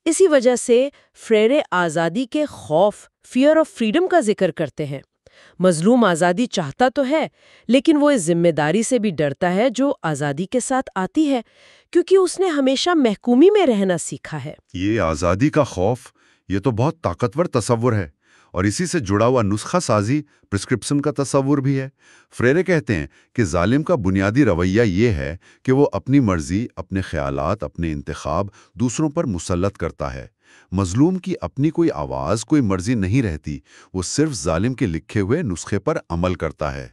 اسی وجہ سے فریرے آزادی کے خوف، فیئر آف فریڈم کا ذکر کرتے ہیں۔ مظلوم آزادی چاہتا تو ہے، لیکن وہ اس ذمہ داری سے بھی ڈرتا ہے جو آزادی کے ساتھ آتی ہے، کیونکہ اس نے ہمیشہ محکومی میں رہنا سیکھا ہے۔ یہ آزادی کا خوف، یہ تو بہت طاقتور تصور ہے، اور اسی سے جڑا ہوا نسخہ سازی، پرسکرپشن کا تصور بھی ہے۔ فریرے کہتے ہیں کہ ظالم کا بنیادی رویہ یہ ہے کہ وہ اپنی مرضی، اپنے خیالات، اپنے انتخاب دوسروں پر مسلط کرتا ہے۔ مظلوم کی اپنی کوئی آواز، کوئی مرضی نہیں رہتی، وہ صرف ظالم کے لکھے ہوئے نسخے پر عمل کرتا ہے۔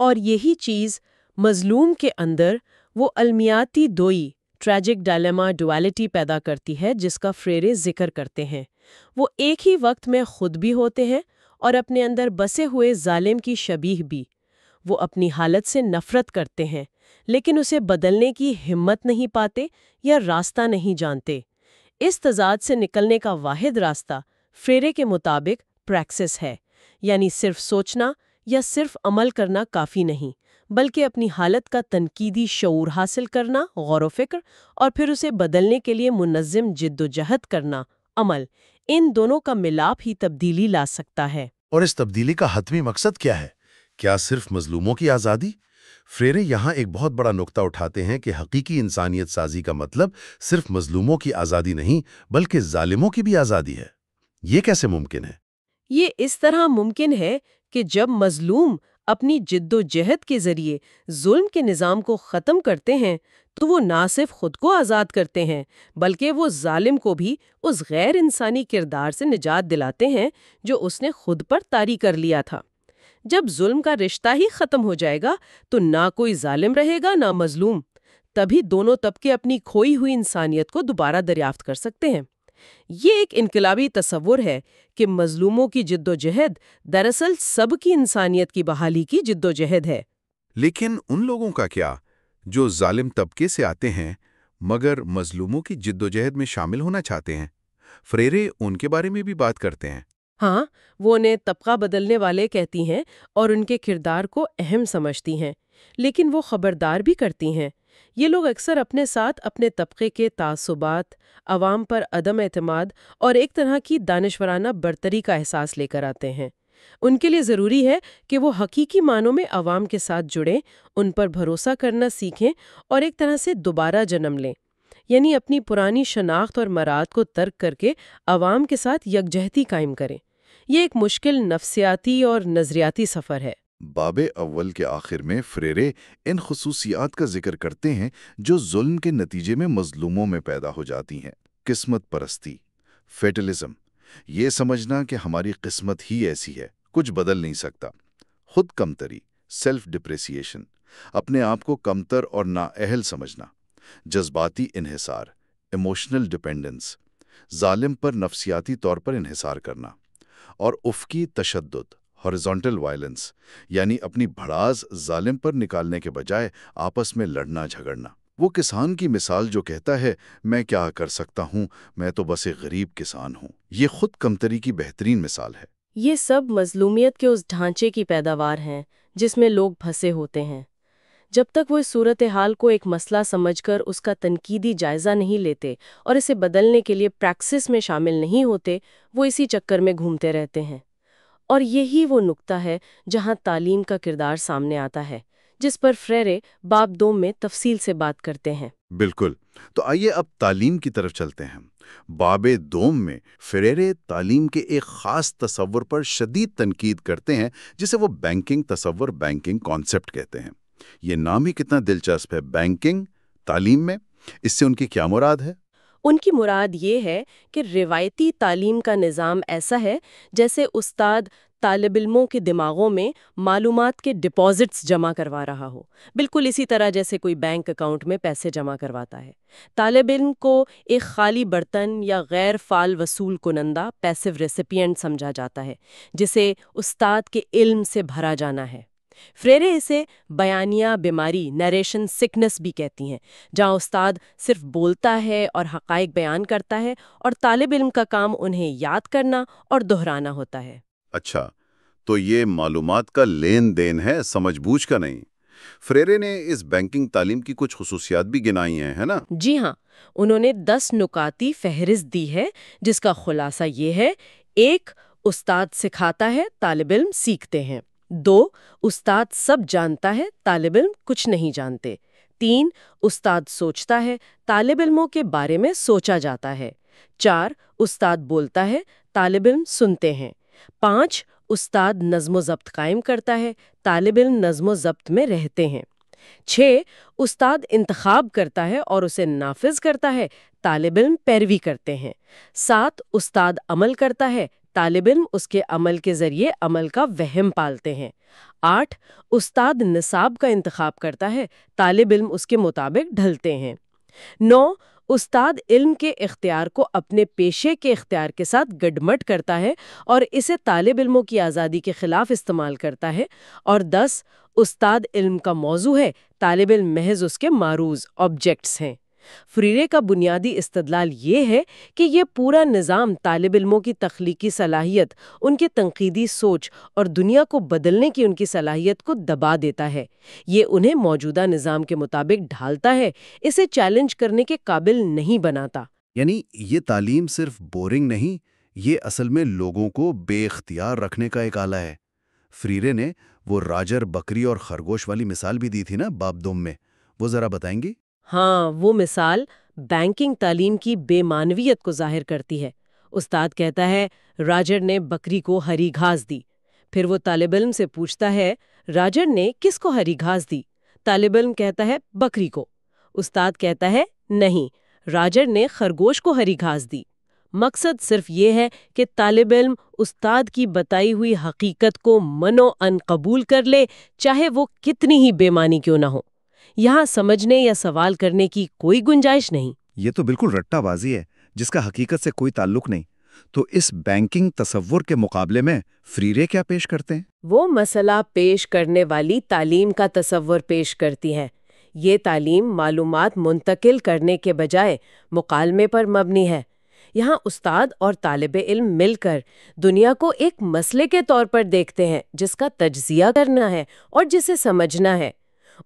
اور یہی چیز مظلوم کے اندر وہ المیاتی دوئی، ٹریجک ڈائلیما، ڈوالٹی پیدا کرتی ہے جس کا فریرے ذکر کرتے ہیں۔ وہ ایک ہی وقت میں خود بھی ہوتے ہیں اور اپنے اندر بسے ہوئے ظالم کی شبیہ بھی۔ وہ اپنی حالت سے نفرت کرتے ہیں، لیکن اسے بدلنے کی ہمت نہیں پاتے یا راستہ نہیں جانتے۔ اس تضاد سے نکلنے کا واحد راستہ فریرے کے مطابق پریکسس ہے، یعنی صرف سوچنا یا صرف عمل کرنا کافی نہیں، بلکہ اپنی حالت کا تنقیدی شعور حاصل کرنا، غور و فکر، اور پھر اسے بدلنے کے لیے منظم جد و جہد کرنا، عمل۔ ان دونوں کا ملاپ ہی تبدیلی لا سکتا ہے۔ اور اس تبدیلی کا حتمی مقصد کیا ہے؟ کیا صرف مظلوموں کی آزادی؟ فریرے یہاں ایک بہت بڑا نقطہ اٹھاتے ہیں کہ حقیقی انسانیت سازی کا مطلب صرف مظلوموں کی آزادی نہیں بلکہ ظالموں کی بھی آزادی ہے۔ یہ کیسے ممکن ہے؟ یہ اس طرح ممکن ہے کہ جب مظلوم اپنی جد و جہد کے ذریعے ظلم کے نظام کو ختم کرتے ہیں تو وہ نہ صرف خود کو آزاد کرتے ہیں بلکہ وہ ظالم کو بھی اس غیر انسانی کردار سے نجات دلاتے ہیں جو اس نے خود پر طاری کر لیا تھا۔ جب ظلم کا رشتہ ہی ختم ہو جائے گا تو نہ کوئی ظالم رہے گا نہ مظلوم، تبھی دونوں طبقے اپنی کھوئی ہوئی انسانیت کو دوبارہ دریافت کر سکتے ہیں۔ یہ ایک انقلابی تصور ہے کہ مظلوموں کی جد و جہد دراصل سب کی انسانیت کی بحالی کی جد و جہد ہے۔ لیکن ان لوگوں کا کیا جو ظالم طبقے سے آتے ہیں مگر مظلوموں کی جد و جہد میں شامل ہونا چاہتے ہیں؟ فریرے ان کے بارے میں بھی بات کرتے ہیں۔ ہاں، وہ انہیں طبقہ بدلنے والے کہتی ہیں اور ان کے کردار کو اہم سمجھتی ہیں، لیکن وہ خبردار بھی کرتی ہیں یہ لوگ اکثر اپنے ساتھ اپنے طبقے کے تعصبات، عوام پر عدم اعتماد اور ایک طرح کی دانشورانہ برتری کا احساس لے کر آتے ہیں۔ ان کے لیے ضروری ہے کہ وہ حقیقی معنوں میں عوام کے ساتھ جڑیں، ان پر بھروسہ کرنا سیکھیں اور ایک طرح سے دوبارہ جنم لیں، یعنی اپنی پرانی شناخت اور مراد کو ترک کر کے عوام کے ساتھ یکجہتی قائم کریں۔ یہ ایک مشکل نفسیاتی اور نظریاتی سفر ہے۔ باب اول کے آخر میں فریرے ان خصوصیات کا ذکر کرتے ہیں جو ظلم کے نتیجے میں مظلوموں میں پیدا ہو جاتی ہیں۔ قسمت پرستی، فیٹلزم، یہ سمجھنا کہ ہماری قسمت ہی ایسی ہے، کچھ بدل نہیں سکتا۔ خود کمتری، سیلف ڈپریسیشن، اپنے آپ کو کمتر اور نااہل سمجھنا۔ جذباتی انحصار، ایموشنل ڈیپینڈنس، ظالم پر نفسیاتی طور پر انحصار کرنا۔ اور افقی تشدد، ہاریزونٹل وائلنس، یعنی اپنی بھڑاس ظالم پر نکالنے کے بجائے آپس میں لڑنا جھگڑنا۔ وہ کسان کی مثال جو کہتا ہے میں کیا کر سکتا ہوں، میں تو بس ایک غریب کسان ہوں، یہ خود کمتری کی بہترین مثال ہے۔ یہ سب مظلومیت کے اس ڈھانچے کی پیداوار ہیں جس میں لوگ پھنسے ہوتے ہیں۔ جب تک وہ اس صورتحال کو ایک مسئلہ سمجھ کر اس کا تنقیدی جائزہ نہیں لیتے اور اسے بدلنے کے لیے پریکسس میں شامل نہیں ہوتے، وہ اسی چکر میں گھومتے رہتے ہیں۔ اور یہی وہ نقطہ ہے جہاں تعلیم کا کردار سامنے آتا ہے، جس پر فریرے باب 2 میں تفصیل سے بات کرتے ہیں۔ بالکل، تو آئیے اب تعلیم کی طرف چلتے ہیں۔ باب 2 میں فریرے تعلیم کے ایک خاص تصور پر شدید تنقید کرتے ہیں جسے وہ بینکنگ تصور، بینکنگ کانسیپٹ کہتے ہیں۔ یہ نام ہی کتنا دلچسپ ہے، بینکنگ تعلیم میں۔ اس سے ان کی کیا مراد ہے؟ ان کی مراد یہ ہے کہ روایتی تعلیم کا نظام ایسا ہے جیسے استاد طالب علموں کے دماغوں میں معلومات کے ڈپازٹس جمع کروا رہا ہو، بالکل اسی طرح جیسے کوئی بینک اکاؤنٹ میں پیسے جمع کرواتا ہے۔ طالب علم کو ایک خالی برتن یا غیر فعال وصول کنندہ پیسو ریسیپینٹ سمجھا جاتا ہے جسے استاد کے علم سے بھرا جانا ہے۔ فریرے اسے بیانیہ بیماری، نیریشن سکنس بھی کہتی ہیں، جہاں استاد صرف بولتا ہے اور حقائق بیان کرتا ہے اور طالب علم کا کام انہیں یاد کرنا اور دہرانا ہوتا ہے۔ اچھا، تو یہ معلومات کا لین دین ہے، سمجھ بوجھ کا نہیں۔ فریرے نے اس بینکنگ تعلیم کی کچھ خصوصیات بھی گنائی ہیں، ہے نا؟ جی ہاں، انہوں نے 10 نکاتی فہرست دی ہے جس کا خلاصہ یہ ہے: 1، استاد سکھاتا ہے، طالب علم سیکھتے ہیں۔ 2، استاد سب جانتا ہے، طالب علم کچھ نہیں جانتے۔ 3، استاد سوچتا ہے، طالب علموں کے بارے میں سوچا جاتا ہے۔ 4، استاد بولتا ہے، طالب علم سنتے ہیں۔ 5، استاد نظم و ضبط قائم کرتا ہے، طالب علم نظم و ضبط میں رہتے ہیں۔ 6، استاد انتخاب کرتا ہے اور اسے نافذ کرتا ہے، طالب علم پیروی کرتے ہیں۔ 7، استاد عمل کرتا ہے، طالب علم اس کے عمل کے ذریعے عمل کا وہم پالتے ہیں۔ 8، استاد نصاب کا انتخاب کرتا ہے، طالب علم اس کے مطابق ڈھلتے ہیں۔ 9، استاد علم کے اختیار کو اپنے پیشے کے اختیار کے ساتھ گڈمٹ کرتا ہے اور اسے طالب علموں کی آزادی کے خلاف استعمال کرتا ہے، اور 10 استاد علم کا موضوع ہے، طالب علم محض اس کے معروض آبجیکٹس ہیں۔ فریرے کا بنیادی استدلال یہ ہے کہ یہ پورا نظام طالب علموں کی تخلیقی صلاحیت، ان کی تنقیدی سوچ اور دنیا کو بدلنے کی ان کی صلاحیت کو دبا دیتا ہے۔ یہ انہیں موجودہ نظام کے مطابق ڈھالتا ہے، اسے چیلنج کرنے کے قابل نہیں بناتا۔ یعنی یہ تعلیم صرف بورنگ نہیں، یہ اصل میں لوگوں کو بے اختیار رکھنے کا ایک آلہ ہے۔ فریرے نے وہ راجر، بکری اور خرگوش والی مثال بھی دی تھی نا باب دوم میں، وہ ذرا بتائیں گی؟ ہاں، وہ مثال بینکنگ تعلیم کی بے معنویت کو ظاہر کرتی ہے۔ استاد کہتا ہے راجر نے بکری کو ہری گھاس دی، پھر وہ طالب علم سے پوچھتا ہے راجر نے کس کو ہری گھاس دی؟ طالب علم کہتا ہے بکری کو۔ استاد کہتا ہے نہیں، راجر نے خرگوش کو ہری گھاس دی۔ مقصد صرف یہ ہے کہ طالب علم استاد کی بتائی ہوئی حقیقت کو منو ان قبول کر لے، چاہے وہ کتنی ہی بے معنی کیوں نہ ہو۔ یہاں سمجھنے یا سوال کرنے کی کوئی گنجائش نہیں۔ یہ تو بالکل رٹا بازی ہے جس کا حقیقت سے کوئی تعلق نہیں۔ تو اس بینکنگ تصور کے مقابلے میں فریرے کیا پیش کرتے ہیں؟ وہ مسئلہ پیش کرنے والی تعلیم کا تصور پیش کرتی ہے۔ یہ تعلیم معلومات منتقل کرنے کے بجائے مکالمے پر مبنی ہے۔ یہاں استاد اور طالب علم مل کر دنیا کو ایک مسئلے کے طور پر دیکھتے ہیں جس کا تجزیہ کرنا ہے اور جسے سمجھنا ہے۔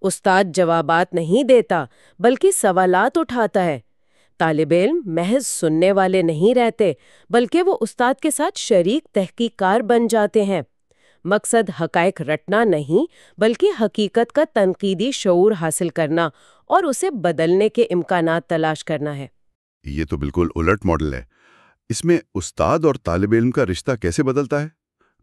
استاد جوابات نہیں دیتا بلکہ سوالات اٹھاتا ہے۔ طالب علم محض سننے والے نہیں رہتے بلکہ وہ استاد کے ساتھ شریک تحقیق کار بن جاتے ہیں۔ مقصد حقائق رٹنا نہیں بلکہ حقیقت کا تنقیدی شعور حاصل کرنا اور اسے بدلنے کے امکانات تلاش کرنا ہے۔ یہ تو بالکل الٹ ماڈل ہے۔ اس میں استاد اور طالب علم کا رشتہ کیسے بدلتا ہے؟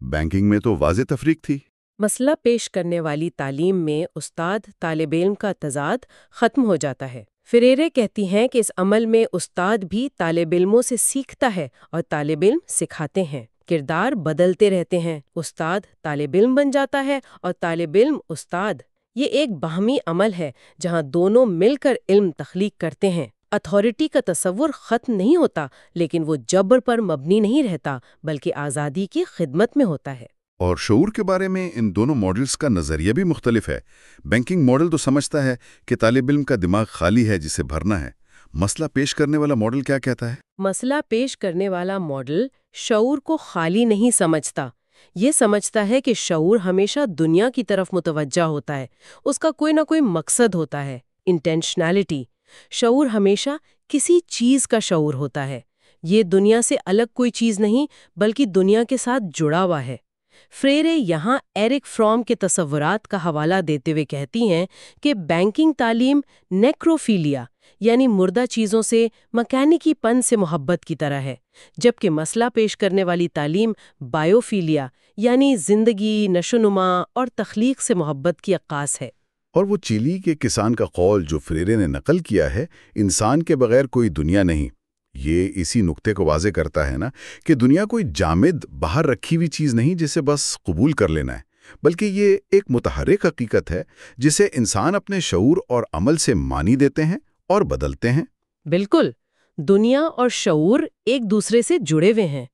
بینکنگ میں تو واضح تفریق تھی۔ مسئلہ پیش کرنے والی تعلیم میں استاد طالب علم کا تضاد ختم ہو جاتا ہے۔ فریرے کہتی ہیں کہ اس عمل میں استاد بھی طالب علموں سے سیکھتا ہے اور طالب علم سکھاتے ہیں۔ کردار بدلتے رہتے ہیں، استاد طالب علم بن جاتا ہے اور طالب علم استاد۔ یہ ایک باہمی عمل ہے جہاں دونوں مل کر علم تخلیق کرتے ہیں۔ اتھارٹی کا تصور ختم نہیں ہوتا، لیکن وہ جبر پر مبنی نہیں رہتا بلکہ آزادی کی خدمت میں ہوتا ہے۔ اور شعور کے بارے میں ان دونوں ماڈلز کا نظریہ بھی مختلف ہے۔ بینکنگ ماڈل تو سمجھتا ہے کہ طالب علم کا دماغ خالی ہے جسے بھرنا ہے۔ مسئلہ پیش کرنے والا ماڈل کیا کہتا ہے؟ مسئلہ پیش کرنے والا ماڈل شعور کو خالی نہیں سمجھتا، یہ سمجھتا ہے کہ شعور ہمیشہ دنیا کی طرف متوجہ ہوتا ہے، اس کا کوئی نہ کوئی مقصد ہوتا ہے، انٹینشنالٹی۔ شعور ہمیشہ کسی چیز کا شعور ہوتا ہے، یہ دنیا سے الگ کوئی چیز نہیں بلکہ دنیا کے ساتھ جڑا ہوا ہے۔ فریرے یہاں ایرک فرام کے تصورات کا حوالہ دیتے ہوئے کہتی ہیں کہ بینکنگ تعلیم نیکروفیلیا یعنی مردہ چیزوں سے مکینیکی پن سے محبت کی طرح ہے، جبکہ مسئلہ پیش کرنے والی تعلیم بائیوفیلیا یعنی زندگی، نشوونما اور تخلیق سے محبت کی عکاس ہے۔ اور وہ چیلی کے کسان کا قول جو فریرے نے نقل کیا ہے، انسان کے بغیر کوئی دنیا نہیں، یہ اسی نقطے کو واضح کرتا ہے نا کہ دنیا کوئی جامد باہر رکھی ہوئی چیز نہیں جسے بس قبول کر لینا ہے، بلکہ یہ ایک متحرک حقیقت ہے جسے انسان اپنے شعور اور عمل سے معنی دیتے ہیں اور بدلتے ہیں۔ بالکل، دنیا اور شعور ایک دوسرے سے جڑے ہوئے ہیں۔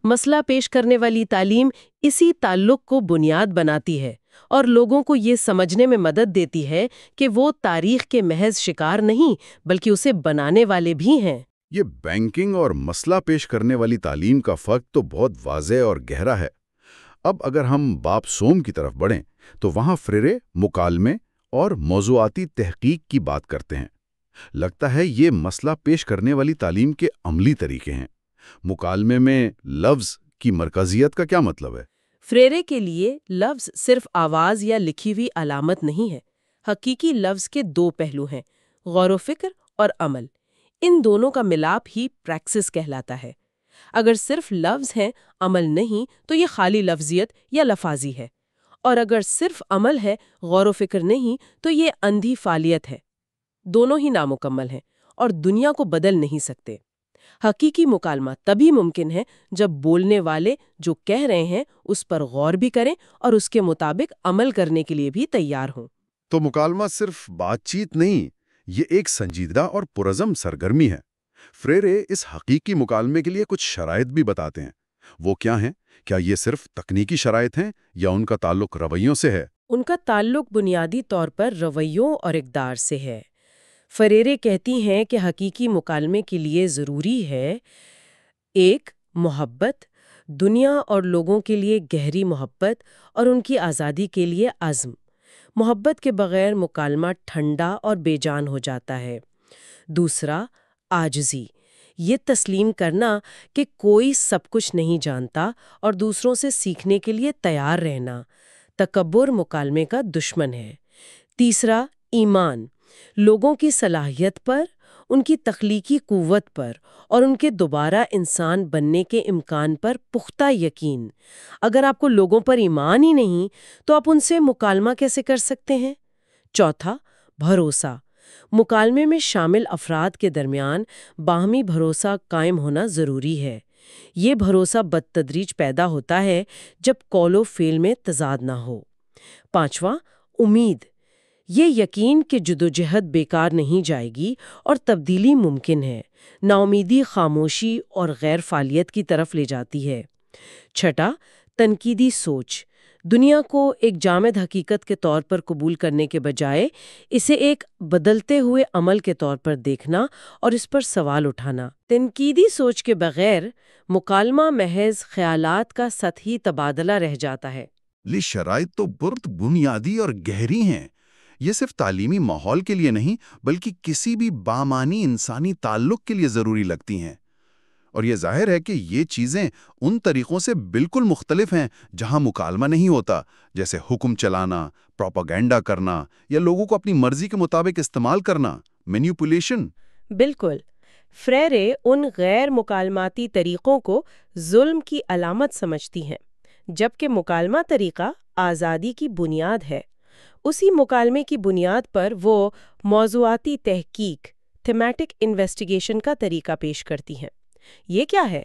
مسئلہ پیش کرنے والی تعلیم اسی تعلق کو بنیاد بناتی ہے اور لوگوں کو یہ سمجھنے میں مدد دیتی ہے کہ وہ تاریخ کے محض شکار نہیں بلکہ اسے بنانے والے بھی ہیں۔ یہ بینکنگ اور مسئلہ پیش کرنے والی تعلیم کا فرق تو بہت واضح اور گہرا ہے۔ اب اگر ہم باب سوم کی طرف بڑھیں تو وہاں فریرے مکالمے اور موضوعاتی تحقیق کی بات کرتے ہیں۔ لگتا ہے یہ مسئلہ پیش کرنے والی تعلیم کے عملی طریقے ہیں۔ مکالمے میں لفظ کی مرکزیت کا کیا مطلب ہے؟ فریرے کے لیے لفظ صرف آواز یا لکھی ہوئی علامت نہیں ہے۔ حقیقی لفظ کے دو پہلو ہیں، غور و فکر اور عمل۔ ان دونوں کا ملاپ ہی پریکسس کہلاتا ہے۔ اگر صرف لفظ ہیں، عمل نہیں، تو یہ خالی لفظیت یا لفاظی ہے، اور اگر صرف عمل ہے، غور و فکر نہیں، تو یہ اندھی فعالیت ہے۔ دونوں ہی نامکمل ہیں اور دنیا کو بدل نہیں سکتے۔ حقیقی مکالمہ تبھی ممکن ہے جب بولنے والے جو کہہ رہے ہیں اس پر غور بھی کریں اور اس کے مطابق عمل کرنے کے لیے بھی تیار ہوں۔ تو مکالمہ صرف بات چیت نہیں، یہ ایک سنجیدہ اور پرعزم سرگرمی ہے۔ فریرے اس حقیقی مکالمے کے لیے کچھ شرائط بھی بتاتے ہیں۔ وہ کیا ہیں؟ کیا یہ صرف تکنیکی شرائط ہیں یا ان کا تعلق رویوں سے ہے؟ ان کا تعلق بنیادی طور پر رویوں اور اقدار سے ہے۔ فریرے کہتی ہیں کہ حقیقی مکالمے کے لیے ضروری ہے: 1. محبت، دنیا اور لوگوں کے لیے گہری محبت اور ان کی آزادی کے لیے عزم۔ محبت کے بغیر مکالمہ ٹھنڈا اور بے جان ہو جاتا ہے۔ 2. عاجزی، یہ تسلیم کرنا کہ کوئی سب کچھ نہیں جانتا اور دوسروں سے سیکھنے کے لیے تیار رہنا۔ تکبر مکالمے کا دشمن ہے۔ 3. ایمان، لوگوں کی صلاحیت پر، ان کی تخلیقی قوت پر اور ان کے دوبارہ انسان بننے کے امکان پر پختہ یقین۔ اگر آپ کو لوگوں پر ایمان ہی نہیں تو آپ ان سے مکالمہ کیسے کر سکتے ہیں؟ 4. بھروسہ، مکالمے میں شامل افراد کے درمیان باہمی بھروسہ قائم ہونا ضروری ہے۔ یہ بھروسہ بالتدریج پیدا ہوتا ہے جب قول و فعل میں تضاد نہ ہو۔ 5. امید، یہ یقین کہ جدوجہد بیکار نہیں جائے گی اور تبدیلی ممکن ہے۔ ناامیدی خاموشی اور غیر فعالیت کی طرف لے جاتی ہے۔ 6. تنقیدی سوچ، دنیا کو ایک جامد حقیقت کے طور پر قبول کرنے کے بجائے اسے ایک بدلتے ہوئے عمل کے طور پر دیکھنا اور اس پر سوال اٹھانا۔ تنقیدی سوچ کے بغیر مکالمہ محض خیالات کا سطحی تبادلہ رہ جاتا ہے۔ یہ شرائط تو بہت بنیادی اور گہری ہیں۔ یہ صرف تعلیمی ماحول کے لیے نہیں بلکہ کسی بھی بامعنی انسانی تعلق کے لیے ضروری لگتی ہیں۔ اور یہ ظاہر ہے کہ یہ چیزیں ان طریقوں سے بالکل مختلف ہیں جہاں مکالمہ نہیں ہوتا، جیسے حکم چلانا، پروپیگنڈا کرنا یا لوگوں کو اپنی مرضی کے مطابق استعمال کرنا، مینیپولیشن۔ بالکل، فریرے ان غیر مکالماتی طریقوں کو ظلم کی علامت سمجھتی ہیں، جبکہ مکالمہ طریقہ آزادی کی بنیاد ہے۔ اسی مکالمے کی بنیاد پر وہ موضوعاتی تحقیق، تھیمیٹک انویسٹیگیشن کا طریقہ پیش کرتی ہیں۔ یہ کیا ہے؟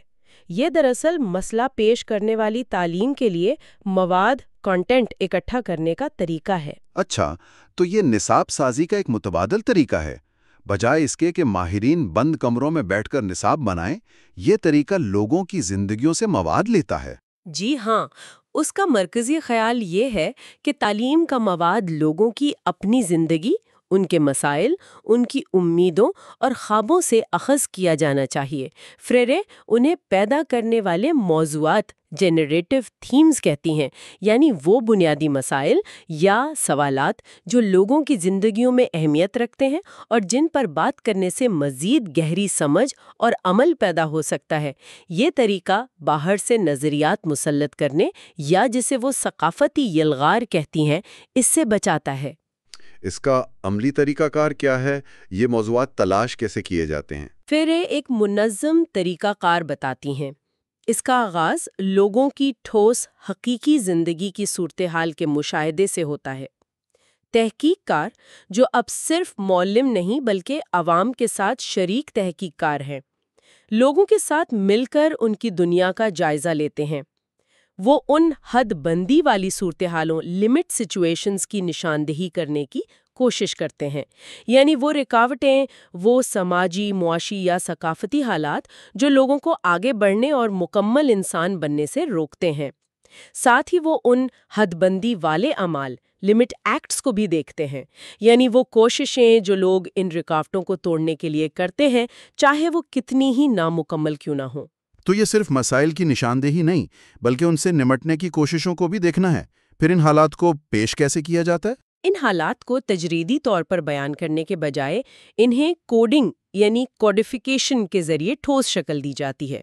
یہ دراصل مسئلہ پیش کرنے والی تعلیم کے لیے مواد، کنٹینٹ اکٹھا کرنے کا طریقہ ہے۔ اچھا، تو یہ نصاب سازی کا ایک متبادل طریقہ ہے۔ بجائے اس کے کہ ماہرین بند کمروں میں بیٹھ کر نصاب بنائیں، یہ طریقہ لوگوں کی زندگیوں سے مواد لیتا ہے۔ جی ہاں، اس کا مرکزی خیال یہ ہے کہ تعلیم کا مواد لوگوں کی اپنی زندگی، ان کے مسائل، ان کی امیدوں اور خوابوں سے اخذ کیا جانا چاہیے۔ فریرے انہیں پیدا کرنے والے موضوعات، جنریٹو تھیمز کہتی ہیں، یعنی وہ بنیادی مسائل یا سوالات جو لوگوں کی زندگیوں میں اہمیت رکھتے ہیں اور جن پر بات کرنے سے مزید گہری سمجھ اور عمل پیدا ہو سکتا ہے۔ یہ طریقہ باہر سے نظریات مسلط کرنے یا جسے وہ ثقافتی یلغار کہتی ہیں، اس سے بچاتا ہے۔ اس کا عملی طریقہ کار کیا ہے؟ یہ موضوعات تلاش کیسے کیے جاتے ہیں؟ فریرے ایک منظم طریقہ کار بتاتی ہیں۔ اس کا آغاز لوگوں کی ٹھوس حقیقی زندگی کی صورتحال کے مشاہدے سے ہوتا ہے۔ تحقیق کار، جو اب صرف معلم نہیں بلکہ عوام کے ساتھ شریک تحقیق کار ہیں، لوگوں کے ساتھ مل کر ان کی دنیا کا جائزہ لیتے ہیں۔ وہ ان حد بندی والی صورتحالوں، لمٹ سچویشنز کی نشاندہی کرنے کی کوشش کرتے ہیں، یعنی وہ رکاوٹیں، وہ سماجی، معاشی یا ثقافتی حالات جو لوگوں کو آگے بڑھنے اور مکمل انسان بننے سے روکتے ہیں۔ ساتھ ہی وہ ان حد بندی والے اعمال، لمٹ ایکٹس کو بھی دیکھتے ہیں، یعنی وہ کوششیں جو لوگ ان رکاوٹوں کو توڑنے کے لیے کرتے ہیں، چاہے وہ کتنی ہی نامکمل کیوں نہ ہوں۔ تو یہ صرف مسائل کی نشاندہی نہیں بلکہ ان سے نمٹنے کی کوششوں کو بھی دیکھنا ہے۔ پھر ان حالات کو پیش کیسے کیا جاتا ہے؟ ان حالات کو تجریدی طور پر بیان کرنے کے بجائے انہیں کوڈنگ یعنی کوڈیفیکیشن کے ذریعے ٹھوس شکل دی جاتی ہے۔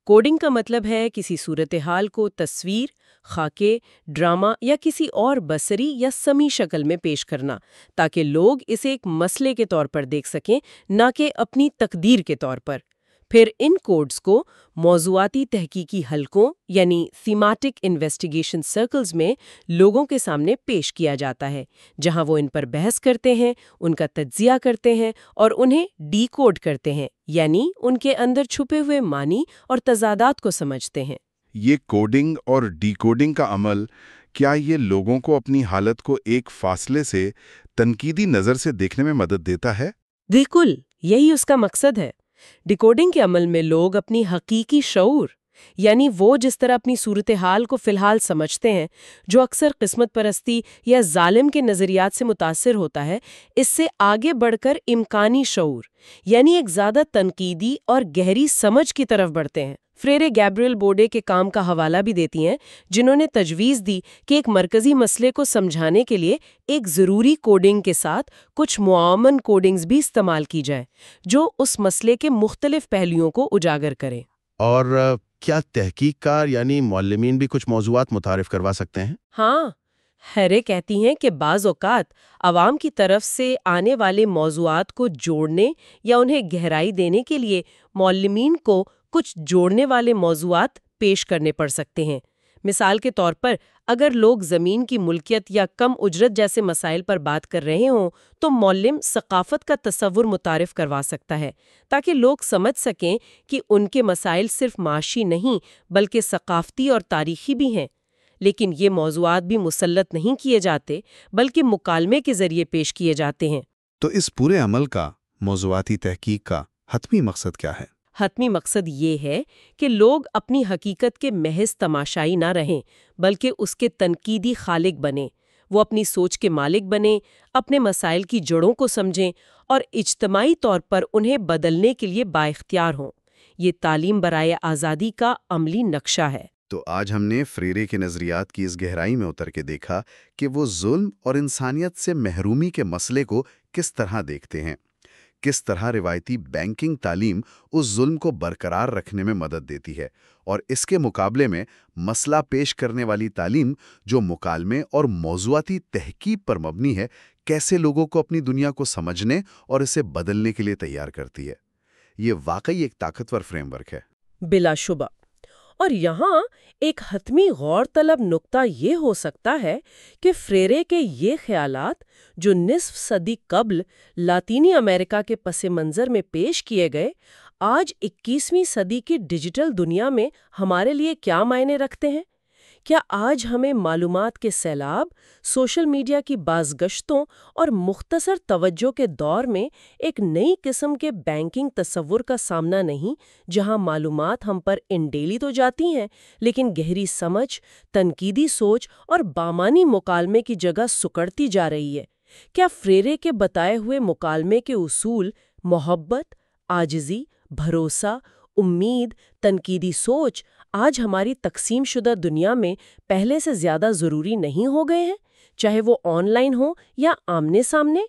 کوڈنگ کا مطلب ہے کسی صورتحال کو تصویر، خاکے، ڈرامہ یا کسی اور بصری یا سمعی شکل میں پیش کرنا، تاکہ لوگ اسے ایک مسئلے کے طور پر دیکھ سکیں، نہ کہ اپنی تقدیر کے طور پر۔ پھر ان کوڈز کو موضوعاتی تحقیقی حلقوں یعنی تھیمیٹک انویسٹیگیشن سرکلز میں لوگوں کے سامنے پیش کیا جاتا ہے، جہاں وہ ان پر بحث کرتے ہیں، ان کا تجزیہ کرتے ہیں اور انہیں ڈی کوڈ کرتے ہیں، یعنی ان کے اندر چھپے ہوئے معنی اور تضادات کو سمجھتے ہیں۔ یہ کوڈنگ اور ڈی کوڈنگ کا عمل، کیا یہ لوگوں کو اپنی حالت کو ایک فاصلے سے تنقیدی نظر سے دیکھنے میں مدد دیتا ہے؟ بالکل یہی اس کا مقصد ہے۔ ڈیکوڈنگ کے عمل میں لوگ اپنی حقیقی شعور، یعنی وہ جس طرح اپنی صورتحال کو فی الحال سمجھتے ہیں، جو اکثر قسمت پرستی یا ظالم کے نظریات سے متاثر ہوتا ہے، اس سے آگے بڑھ کر امکانی شعور، یعنی ایک زیادہ تنقیدی اور گہری سمجھ کی طرف بڑھتے ہیں۔ فریرے گیبریل بورڈے کے کام کا حوالہ بھی دیتی ہیں، جنہوں نے تجویز دی کہ ایک مرکزی مسئلے کو سمجھانے کے لیے ایک ضروری کوڈنگ کے ساتھ کچھ معاون کوڈنگز بھی استعمال کی جائیں، جو اس مسئلے کے مختلف پہلوؤں کو اجاگر کریں۔ اور کیا تحقیق کار یعنی معلمین بھی کچھ موضوعات متعارف کروا سکتے ہیں؟ ہاں، ہیرے کہتی ہیں کہ بعض اوقات عوام کی طرف سے آنے والے موضوعات کو جوڑنے یا انہیں گہرائی دینے کے لیے معلمین کو کچھ جوڑنے والے موضوعات پیش کرنے پڑ سکتے ہیں۔ مثال کے طور پر، اگر لوگ زمین کی ملکیت یا کم اجرت جیسے مسائل پر بات کر رہے ہوں تو معلم ثقافت کا تصور متعارف کروا سکتا ہے، تاکہ لوگ سمجھ سکیں کہ ان کے مسائل صرف معاشی نہیں بلکہ ثقافتی اور تاریخی بھی ہیں۔ لیکن یہ موضوعات بھی مسلط نہیں کیے جاتے، بلکہ مکالمے کے ذریعے پیش کیے جاتے ہیں۔ تو اس پورے عمل کا، موضوعاتی تحقیق کا حتمی مقصد کیا ہے؟ حتمی مقصد یہ ہے کہ لوگ اپنی حقیقت کے محض تماشائی نہ رہیں، بلکہ اس کے تنقیدی خالق بنیں۔ وہ اپنی سوچ کے مالک بنیں، اپنے مسائل کی جڑوں کو سمجھیں اور اجتماعی طور پر انہیں بدلنے کے لیے بااختیار ہوں۔ یہ تعلیم برائے آزادی کا عملی نقشہ ہے۔ تو آج ہم نے فریرے کے نظریات کی اس گہرائی میں اتر کے دیکھا کہ وہ ظلم اور انسانیت سے محرومی کے مسئلے کو کس طرح دیکھتے ہیں، کس طرح روایتی بینکنگ تعلیم اس ظلم کو برقرار رکھنے میں مدد دیتی ہے، اور اس کے مقابلے میں مسئلہ پیش کرنے والی تعلیم جو مکالمے اور موضوعاتی تحقیق پر مبنی ہے، کیسے لوگوں کو اپنی دنیا کو سمجھنے اور اسے بدلنے کے لیے تیار کرتی ہے۔ یہ واقعی ایک طاقتور فریم ورک ہے۔ بلا شبہ۔ اور یہاں ایک حتمی غور طلب نقطہ یہ ہو سکتا ہے کہ فریرے کے یہ خیالات جو نصف صدی قبل لاطینی امریکہ کے پس منظر میں پیش کیے گئے، آج 21ویں صدی کی ڈیجیٹل دنیا میں ہمارے لیے کیا معنی رکھتے ہیں؟ کیا آج ہمیں معلومات کے سیلاب، سوشل میڈیا کی بازگشتوں اور مختصر توجہ کے دور میں ایک نئی قسم کے بینکنگ تصور کا سامنا نہیں، جہاں معلومات ہم پر انڈیلی تو جاتی ہیں لیکن گہری سمجھ، تنقیدی سوچ اور بامانی مکالمے کی جگہ سکڑتی جا رہی ہے؟ کیا فریرے کے بتائے ہوئے مکالمے کے اصول محبت، عاجزی، بھروسہ، امید، تنقیدی سوچ آج ہماری تقسیم شدہ دنیا میں پہلے سے زیادہ ضروری نہیں ہو گئے ہیں، چاہے وہ آن لائن ہو یا آمنے سامنے؟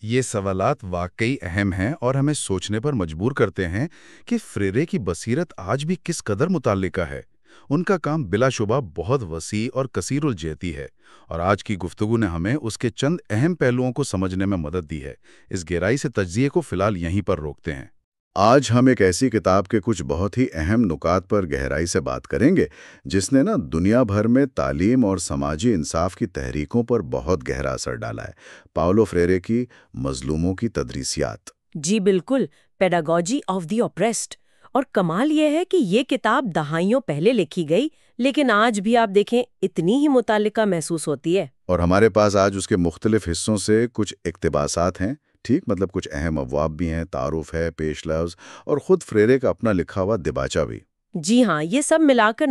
یہ سوالات واقعی اہم ہیں اور ہمیں سوچنے پر مجبور کرتے ہیں کہ فریرے کی بصیرت آج بھی کس قدر متعلقہ ہے۔ ان کا کام بلا شبہ بہت وسیع اور کثیر الجہتی ہے، اور آج کی گفتگو نے ہمیں اس کے چند اہم پہلوؤں کو سمجھنے میں مدد دی ہے۔ اس گہرائی سے تجزیے کو فی الحال یہیں پر روکتے ہیں۔ آج ہم ایک ایسی کتاب کے کچھ بہت ہی اہم نکات پر گہرائی سے بات کریں گے جس نے دنیا بھر میں تعلیم اور سماجی انصاف کی تحریکوں پر بہت گہرا اثر ڈالا ہے۔ پاولو فریرے کی مظلوموں کی تدریسیات۔ جی بالکل، پیڈاگوجی آف دی اوپریسڈ۔ اور کمال یہ ہے کہ یہ کتاب دہائیوں پہلے لکھی گئی، لیکن آج بھی آپ دیکھیں اتنی ہی متعلقہ محسوس ہوتی ہے۔ اور ہمارے پاس آج اس کے مختلف حصوں سے کچھ اقتباسات ہیں، ٹھیک، مطلب کچھ اہم ابواب بھی ہیں، تعارف ہے، پیش لفظ اور خود فریرے کا اپنا لکھا ہوا دباچہ بھی۔ جی ہاں، یہ سب ملا کر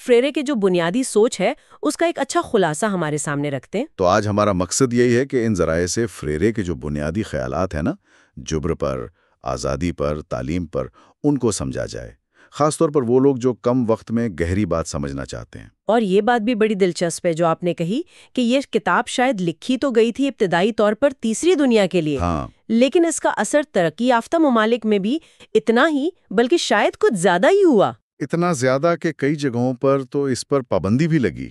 فریرے کے جو بنیادی سوچ ہے اس کا ایک اچھا خلاصہ ہمارے سامنے رکھتے ہیں۔ تو آج ہمارا مقصد یہی ہے کہ ان ذرائع سے فریرے کے جو بنیادی خیالات ہیں جبر پر، آزادی پر، تعلیم پر، ان کو سمجھا جائے، خاص طور پر وہ لوگ جو کم وقت میں گہری بات سمجھنا چاہتے ہیں۔ اور یہ بات بھی بڑی دلچسپ ہے جو آپ نے کہی کہ یہ کتاب شاید لکھی تو گئی تھی ابتدائی طور پر تیسری دنیا کے لیے، لیکن اس کا اثر ترقی یافتہ ممالک میں بھی اتنا ہی بلکہ شاید کچھ زیادہ ہی ہوا۔ اتنا زیادہ کہ کئی جگہوں پر تو اس پر پابندی بھی لگی،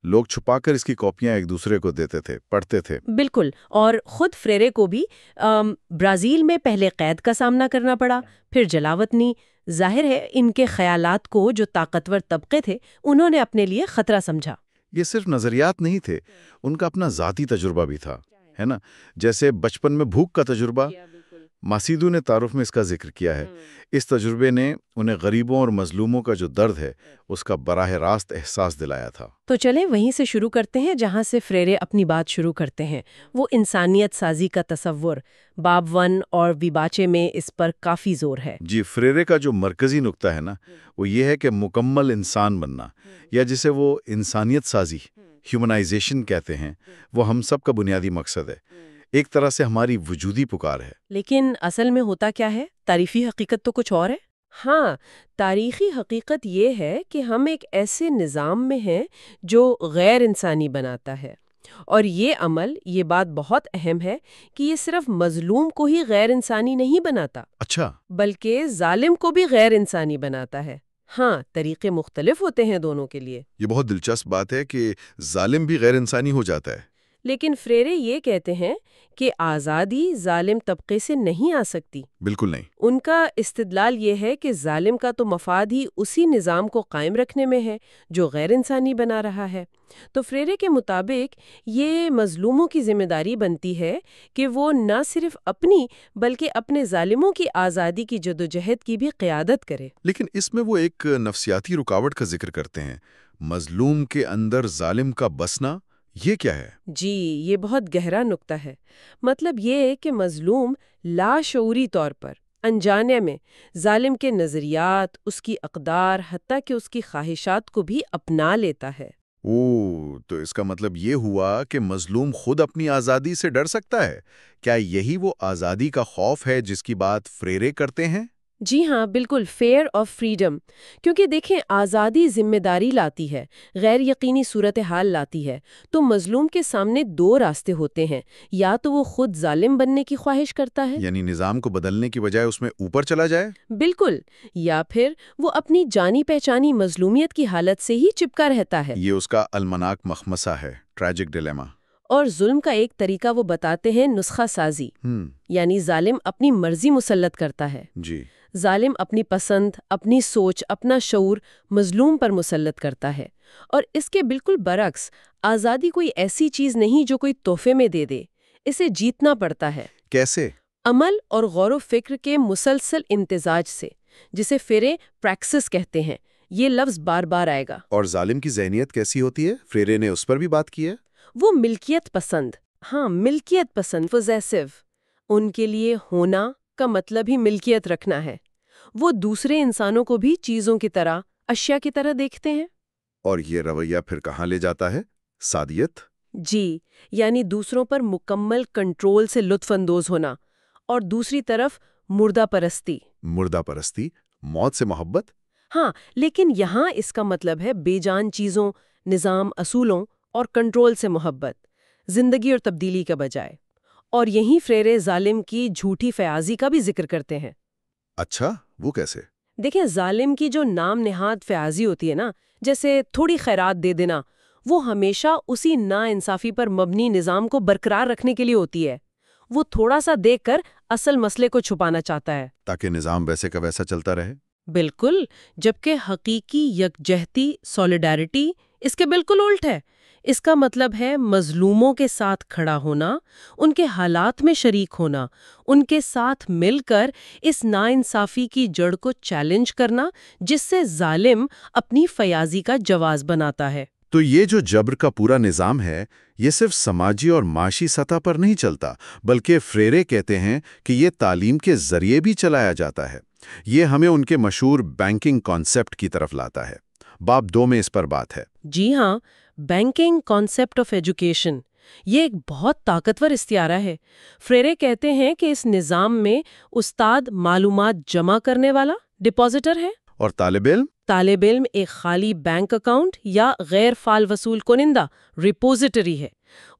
لوگ چھپا کر اس کی کاپیاں ایک دوسرے کو دیتے تھے، پڑھتے تھے۔ بالکل، اور خود فریرے کو بھی برازیل میں پہلے قید کا سامنا کرنا پڑا، پھر جلاوطنی۔ ظاہر ہے ان کے خیالات کو جو طاقتور طبقے تھے انہوں نے اپنے لیے خطرہ سمجھا۔ یہ صرف نظریات نہیں تھے، ان کا اپنا ذاتی تجربہ بھی تھا، ہے نا؟ جیسے بچپن میں بھوک کا تجربہ، ماسیدو نے تعارف میں اس کا ذکر کیا ہے۔ اس تجربے نے انہیں غریبوں اور مظلوموں کا جو درد ہے اس کا براہ راست احساس دلایا تھا۔ تو چلیں وہیں سے شروع کرتے ہیں جہاں سے فریرے اپنی بات شروع کرتے ہیں، وہ انسانیت سازی کا تصور۔ باب 1 اور ویباچے میں اس پر کافی زور ہے۔ جی، فریرے کا جو مرکزی نقطہ ہے نا وہ یہ ہے کہ مکمل انسان بننا، یا جسے وہ انسانیت سازی ہیومنائزیشن کہتے ہیں، وہ ہم سب کا بنیادی مقصد ہے، ایک طرح سے ہماری وجودی پکار ہے۔ لیکن اصل میں ہوتا کیا ہے؟ تاریخی حقیقت تو کچھ اور ہے۔ ہاں، تاریخی حقیقت یہ ہے کہ ہم ایک ایسے نظام میں ہیں جو غیر انسانی بناتا ہے، اور یہ عمل، یہ بات بہت اہم ہے کہ یہ صرف مظلوم کو ہی غیر انسانی نہیں بناتا، اچھا، بلکہ ظالم کو بھی غیر انسانی بناتا ہے۔ ہاں، طریقے مختلف ہوتے ہیں دونوں کے لیے۔ یہ بہت دلچسپ بات ہے کہ ظالم بھی غیر انسانی ہو جاتا ہے۔ لیکن فریرے یہ کہتے ہیں کہ آزادی ظالم طبقے سے نہیں آ سکتی۔ بالکل نہیں۔ ان کا استدلال یہ ہے کہ ظالم کا تو مفاد ہی اسی نظام کو قائم رکھنے میں ہے جو غیر انسانی بنا رہا ہے۔ تو فریرے کے مطابق یہ مظلوموں کی ذمہ داری بنتی ہے کہ وہ نہ صرف اپنی بلکہ اپنے ظالموں کی آزادی کی جدوجہد کی بھی قیادت کرے۔ لیکن اس میں وہ ایک نفسیاتی رکاوٹ کا ذکر کرتے ہیں، مظلوم کے اندر ظالم کا بسنا، یہ کیا ہے؟ جی، یہ بہت گہرا نکتہ ہے۔ مطلب یہ ہے کہ مظلوم لاشعوری طور پر، انجانے میں، ظالم کے نظریات، اس کی اقدار، حتیٰ کہ اس کی خواہشات کو بھی اپنا لیتا ہے۔ تو اس کا مطلب یہ ہوا کہ مظلوم خود اپنی آزادی سے ڈر سکتا ہے۔ کیا یہی وہ آزادی کا خوف ہے جس کی بات فریرے کرتے ہیں؟ جی ہاں، بالکل، فیئر آف فریڈم۔ کیونکہ دیکھیں، آزادی ذمہ داری لاتی ہے، غیر یقینی صورتحال لاتی ہے، تو مظلوم کے سامنے دو راستے ہوتے ہیں، یا تو وہ خود ظالم بننے کی خواہش کرتا ہے، یعنی نظام کو بدلنے کی بجائے اس میں اوپر چلا جائے؟ بالکل، یا پھر وہ اپنی جانی پہچانی مظلومیت کی حالت سے ہی چپکا رہتا ہے۔ یہ اس کا المناک مخمصہ ہے، ٹریجک ڈیلیما۔ اور ظلم کا ایک طریقہ وہ بتاتے ہیں نسخہ سازی، یعنی ظالم اپنی مرضی مسلط کرتا ہے۔ جی، ظالم اپنی پسند، اپنی سوچ، اپنا شعور مظلوم پر مسلط کرتا ہے۔ اور اس کے بالکل برعکس، آزادی کوئی ایسی چیز نہیں جو کوئی تحفے میں دے دے، اسے جیتنا پڑتا ہے۔ کیسے؟ عمل اور غور و فکر کے مسلسل امتزاج سے، جسے فریرے پریکسس کہتے ہیں۔ یہ لفظ بار بار آئے گا۔ اور ظالم کی ذہنیت کیسی ہوتی ہے؟ فریرے نے اس پر بھی بات کی ہے۔ وہ ملکیت پسند، ہاں، ملکیت پسند، پوزیسو۔ ان کے لیے ہونا کا مطلب ہی ملکیت رکھنا ہے۔ وہ دوسرے انسانوں کو بھی چیزوں کی طرح، اشیاء کی طرح دیکھتے ہیں۔ اور یہ رویہ پھر کہاں لے جاتا ہے؟ سادیت؟ جی، یعنی دوسروں پر مکمل کنٹرول سے لطف اندوز ہونا، اور دوسری طرف مردہ پرستی۔ مردہ پرستی، موت سے محبت؟ ہاں، لیکن یہاں اس کا مطلب ہے بے جان چیزوں، نظام، اصولوں اور کنٹرول سے محبت، زندگی اور تبدیلی کے بجائے۔ اور یہیں فریرے ظالم کی جھوٹی فیاضی کا بھی ذکر کرتے ہیں۔ اچھا، وہ کیسے؟ دیکھیں، ظالم کی جو نام نہاد فیاضی ہوتی ہے نا، جیسے تھوڑی خیرات دے دینا، وہ ہمیشہ اسی نا انصافی پر مبنی نظام کو برقرار رکھنے کے لیے ہوتی ہے۔ وہ تھوڑا سا دیکھ کر اصل مسئلے کو چھپانا چاہتا ہے، تاکہ نظام ویسے کا ویسا چلتا رہے۔ بالکل، جبکہ حقیقی یکجہتی، سولیڈیرٹی اس کے بالکل الٹ ہے۔ اس کا مطلب ہے مظلوموں کے ساتھ کھڑا ہونا، ان کے حالات میں شریک ہونا، ان کے ساتھ مل کر اس ناانصافی کی جڑ کو چیلنج کرنا، جس سے ظالم اپنی فیاضی کا جواز بناتا ہے۔ تو یہ جو جبر کا پورا نظام ہے، یہ صرف سماجی اور معاشی سطح پر نہیں چلتا، بلکہ فریرے کہتے ہیں کہ یہ تعلیم کے ذریعے بھی چلایا جاتا ہے۔ یہ ہمیں ان کے مشہور بینکنگ کانسیپٹ کی طرف لاتا ہے۔ باب 2 میں اس پر بات ہے۔ جی ہاں، بینکنگ کانسیپٹ آف ایجوکیشن، یہ ایک بہت طاقتور استعارہ ہے۔ فریرے کہتے ہیں کہ اس نظام میں استاد معلومات جمع کرنے والا، ڈپازیٹر ہے، اور طالب علم ایک خالی بینک اکاؤنٹ یا غیر فعال وصول کنندہ، ریپوزیٹری ہے۔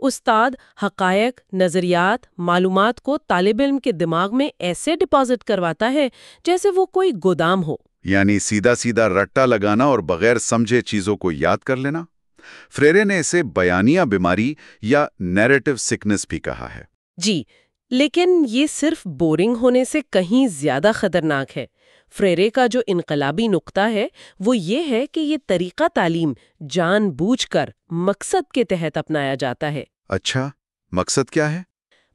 استاد حقائق، نظریات، معلومات کو طالب علم کے دماغ میں ایسے ڈپازٹ کرواتا ہے جیسے وہ کوئی گودام ہو، یعنی سیدھا سیدھا رٹا لگانا اور بغیر سمجھے چیزوں کو یاد کر لینا۔ فریرے نے اسے بیانیہ بیماری یا نیریٹو سکنس بھی کہا ہے۔ جی، لیکن یہ صرف بورنگ ہونے سے کہیں زیادہ خطرناک ہے۔ فریرے کا جو انقلابی نقطہ ہے وہ یہ ہے کہ یہ طریقہ تعلیم جان بوجھ کر مقصد کے تحت اپنایا جاتا ہے۔ اچھا، مقصد کیا ہے؟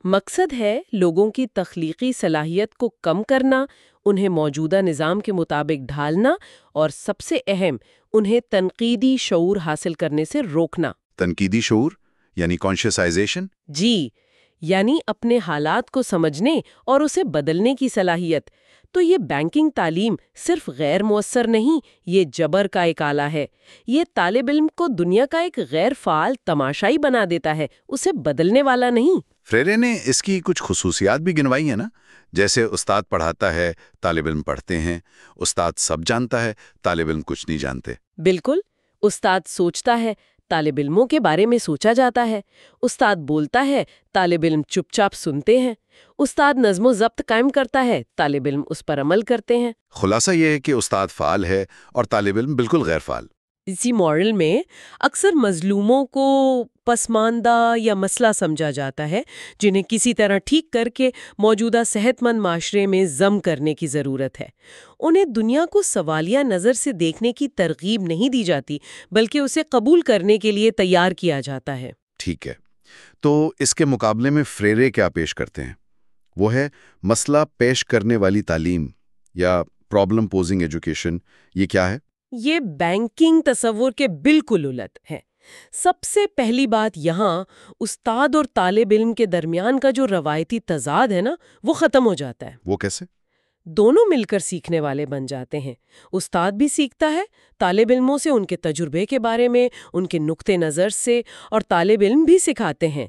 مقصد ہے لوگوں کی تخلیقی صلاحیت کو کم کرنا، انہیں موجودہ نظام کے مطابق ڈھالنا اور سب سے اہم انہیں تنقیدی شعور حاصل کرنے سے روکنا۔ تنقیدی شعور یعنی کانشیسائزیشن؟ جی، یعنی اپنے حالات کو سمجھنے اور اسے بدلنے کی صلاحیت۔ تو یہ بینکنگ تعلیم صرف غیر مؤثر نہیں، یہ جبر کا ایک آلہ ہے۔ یہ طالب علم کو دنیا کا ایک غیر فعال تماشائی بنا دیتا ہے، اسے بدلنے والا نہیں۔ فریرے نے اس کی کچھ خصوصیات بھی گنوائی ہیں نا، جیسے استاد پڑھاتا ہے، طالب علم پڑھتے ہیں، استاد سب جانتا ہے، طالب علم کچھ نہیں جانتے۔ بالکل، استاد سوچتا ہے، طالب علموں کے بارے میں سوچا جاتا ہے۔ استاد بولتا ہے، طالب علم چپ چاپ سنتے ہیں۔ استاد نظم و ضبط قائم کرتا ہے، طالب علم اس پر عمل کرتے ہیں۔ خلاصہ یہ ہے کہ استاد فعال ہے اور طالب علم بالکل غیر فعال۔ اسی ماڈل میں اکثر مظلوموں کو پسماندہ یا مسئلہ سمجھا جاتا ہے، جنہیں کسی طرح ٹھیک کر کے موجودہ صحت مند معاشرے میں ضم کرنے کی ضرورت ہے۔ انہیں دنیا کو سوالیہ نظر سے دیکھنے کی ترغیب نہیں دی جاتی، بلکہ اسے قبول کرنے کے لیے تیار کیا جاتا ہے۔ ٹھیک ہے، تو اس کے مقابلے میں فریرے کیا پیش کرتے ہیں؟ وہ ہے مسئلہ پیش کرنے والی تعلیم یا پرابلم پوزنگ ایجوکیشن۔ یہ کیا ہے؟ یہ بینکنگ تصور کے بالکل الٹ ہے۔ سب سے پہلی بات یہاں استاد اور طالب علم کے درمیان کا جو روایتی تضاد ہے نا، وہ ختم ہو جاتا ہے۔ وہ کیسے؟ دونوں مل کر سیکھنے والے بن جاتے ہیں۔ استاد بھی سیکھتا ہے طالب علموں سے، ان کے تجربے کے بارے میں، ان کے نقطہ نظر سے، اور طالب علم بھی سکھاتے ہیں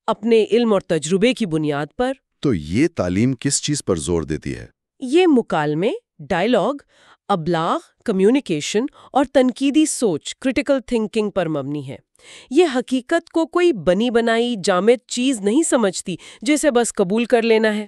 اپنے علم اور تجربے کی بنیاد پر۔ تو یہ تعلیم کس چیز پر زور دیتی ہے؟ یہ مکالمے، ڈائیلاگ، ابلاغ، کمیونیکیشن اور تنقیدی سوچ، کریٹیکل تھنکنگ پر مبنی ہے۔ یہ حقیقت کو کوئی بنی بنائی جامد چیز نہیں سمجھتی جسے بس قبول کر لینا ہے،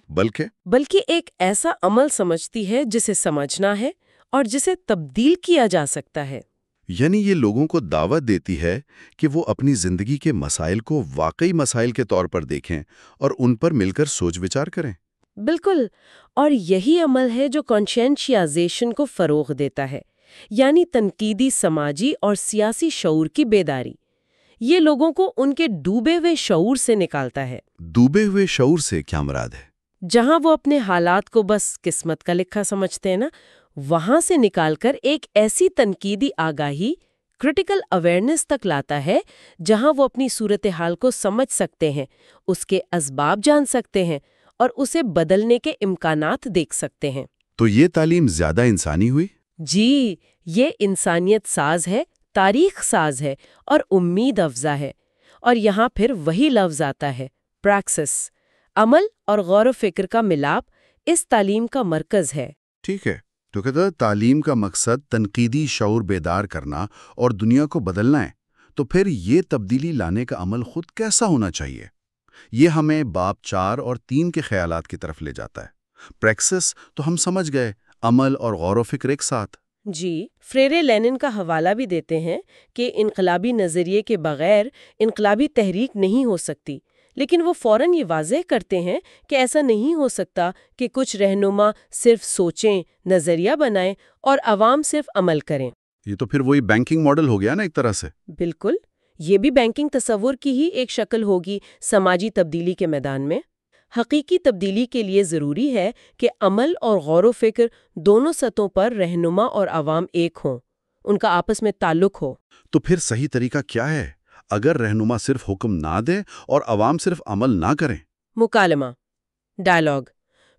بلکہ ایک ایسا عمل سمجھتی ہے جسے سمجھنا ہے اور جسے تبدیل کیا جا سکتا ہے۔ یعنی یہ لوگوں کو دعوت دیتی ہے کہ وہ اپنی زندگی کے مسائل کو واقعی مسائل کے طور پر دیکھیں اور ان پر مل کر سوچ وچار کریں۔ بالکل، اور یہی عمل ہے جو کانشینشیائزیشن کو فروغ دیتا ہے، یعنی تنقیدی سماجی اور سیاسی شعور کی بیداری۔ یہ لوگوں کو ان کے ڈوبے ہوئے شعور سے نکالتا ہے۔ ڈوبے ہوئے شعور سے کیا مراد ہے؟ جہاں وہ اپنے حالات کو بس قسمت کا لکھا سمجھتے ہیں نا، وہاں سے نکال کر ایک ایسی تنقیدی آگاہی، کریٹیکل اویئرنیس تک لاتا ہے جہاں وہ اپنی صورتحال کو سمجھ سکتے ہیں، اس کے اسباب جان سکتے ہیں اور اسے بدلنے کے امکانات دیکھ سکتے ہیں۔ تو یہ تعلیم زیادہ انسانی ہوئی؟ جی، یہ انسانیت ساز ہے، تاریخ ساز ہے اور امید افزا ہے۔ اور یہاں پھر وہی لفظ آتا ہے، پریکسس۔ عمل اور غور و فکر کا ملاپ اس تعلیم کا مرکز ہے۔ ٹھیک ہے، تو کہتا تعلیم کا مقصد تنقیدی شعور بیدار کرنا اور دنیا کو بدلنا ہے، تو پھر یہ تبدیلی لانے کا عمل خود کیسا ہونا چاہیے؟ یہ ہمیں باب 4 اور 3 کے خیالات کی طرف لے جاتا ہے۔ پریکسس تو ہم سمجھ گئے، عمل اور غور و فکر ایک ساتھ۔ جی، فریرے لینن کا حوالہ بھی دیتے ہیں کہ انقلابی نظریے کے بغیر انقلابی تحریک نہیں ہو سکتی، لیکن وہ فوراً یہ واضح کرتے ہیں کہ ایسا نہیں ہو سکتا کہ کچھ رہنما صرف سوچیں، نظریہ بنائیں اور عوام صرف عمل کریں۔ یہ تو پھر وہی بینکنگ ماڈل ہو گیا نا ایک طرح سے۔ بالکل، یہ بھی بینکنگ تصور کی ہی ایک شکل ہوگی سماجی تبدیلی کے میدان میں۔ حقیقی تبدیلی کے لیے ضروری ہے کہ عمل اور غور و فکر دونوں سطحوں پر رہنما اور عوام ایک ہوں، ان کا آپس میں تعلق ہو۔ تو پھر صحیح طریقہ کیا ہے اگر رہنما صرف حکم نہ دے اور عوام صرف عمل نہ کریں؟ مکالمہ، ڈائیلاگ۔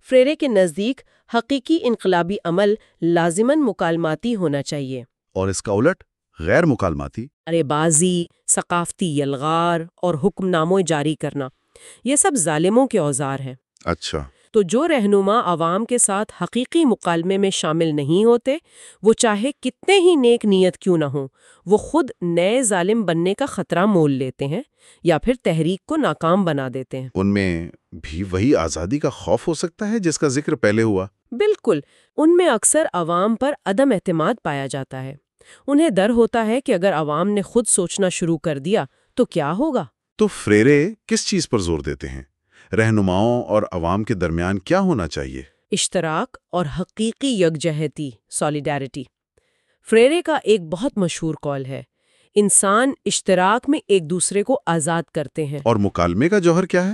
فریرے کے نزدیک حقیقی انقلابی عمل لازماً مکالماتی ہونا چاہیے، اور اس کا الٹ غیر مکالماتی؟ ارے بازی، ثقافتی یلغار اور حکم ناموں جاری کرنا، یہ سب ظالموں کے اوزار ہیں۔ اچھا، تو جو رہنما عوام کے ساتھ حقیقی مکالمے میں شامل نہیں ہوتے، وہ چاہے کتنے ہی نیک نیت کیوں نہ ہوں، وہ خود نئے ظالم بننے کا خطرہ مول لیتے ہیں یا پھر تحریک کو ناکام بنا دیتے ہیں۔ ان میں بھی وہی آزادی کا خوف ہو سکتا ہے جس کا ذکر پہلے ہوا؟ بالکل، ان میں اکثر عوام پر عدم اعتماد پایا جاتا ہے۔ انہیں ڈر ہوتا ہے کہ اگر عوام نے خود سوچنا شروع کر دیا تو کیا ہوگا۔ تو فریرے کس چیز پر زور دیتے ہیں؟ رہنماؤں اور عوام کے درمیان کیا ہونا چاہیے؟ اشتراک اور حقیقی یکجہتی، سولیڈیرٹی۔ فریرے کا ایک بہت مشہور قول ہے، انسان اشتراک میں ایک دوسرے کو آزاد کرتے ہیں۔ اور مکالمے کا جوہر کیا ہے؟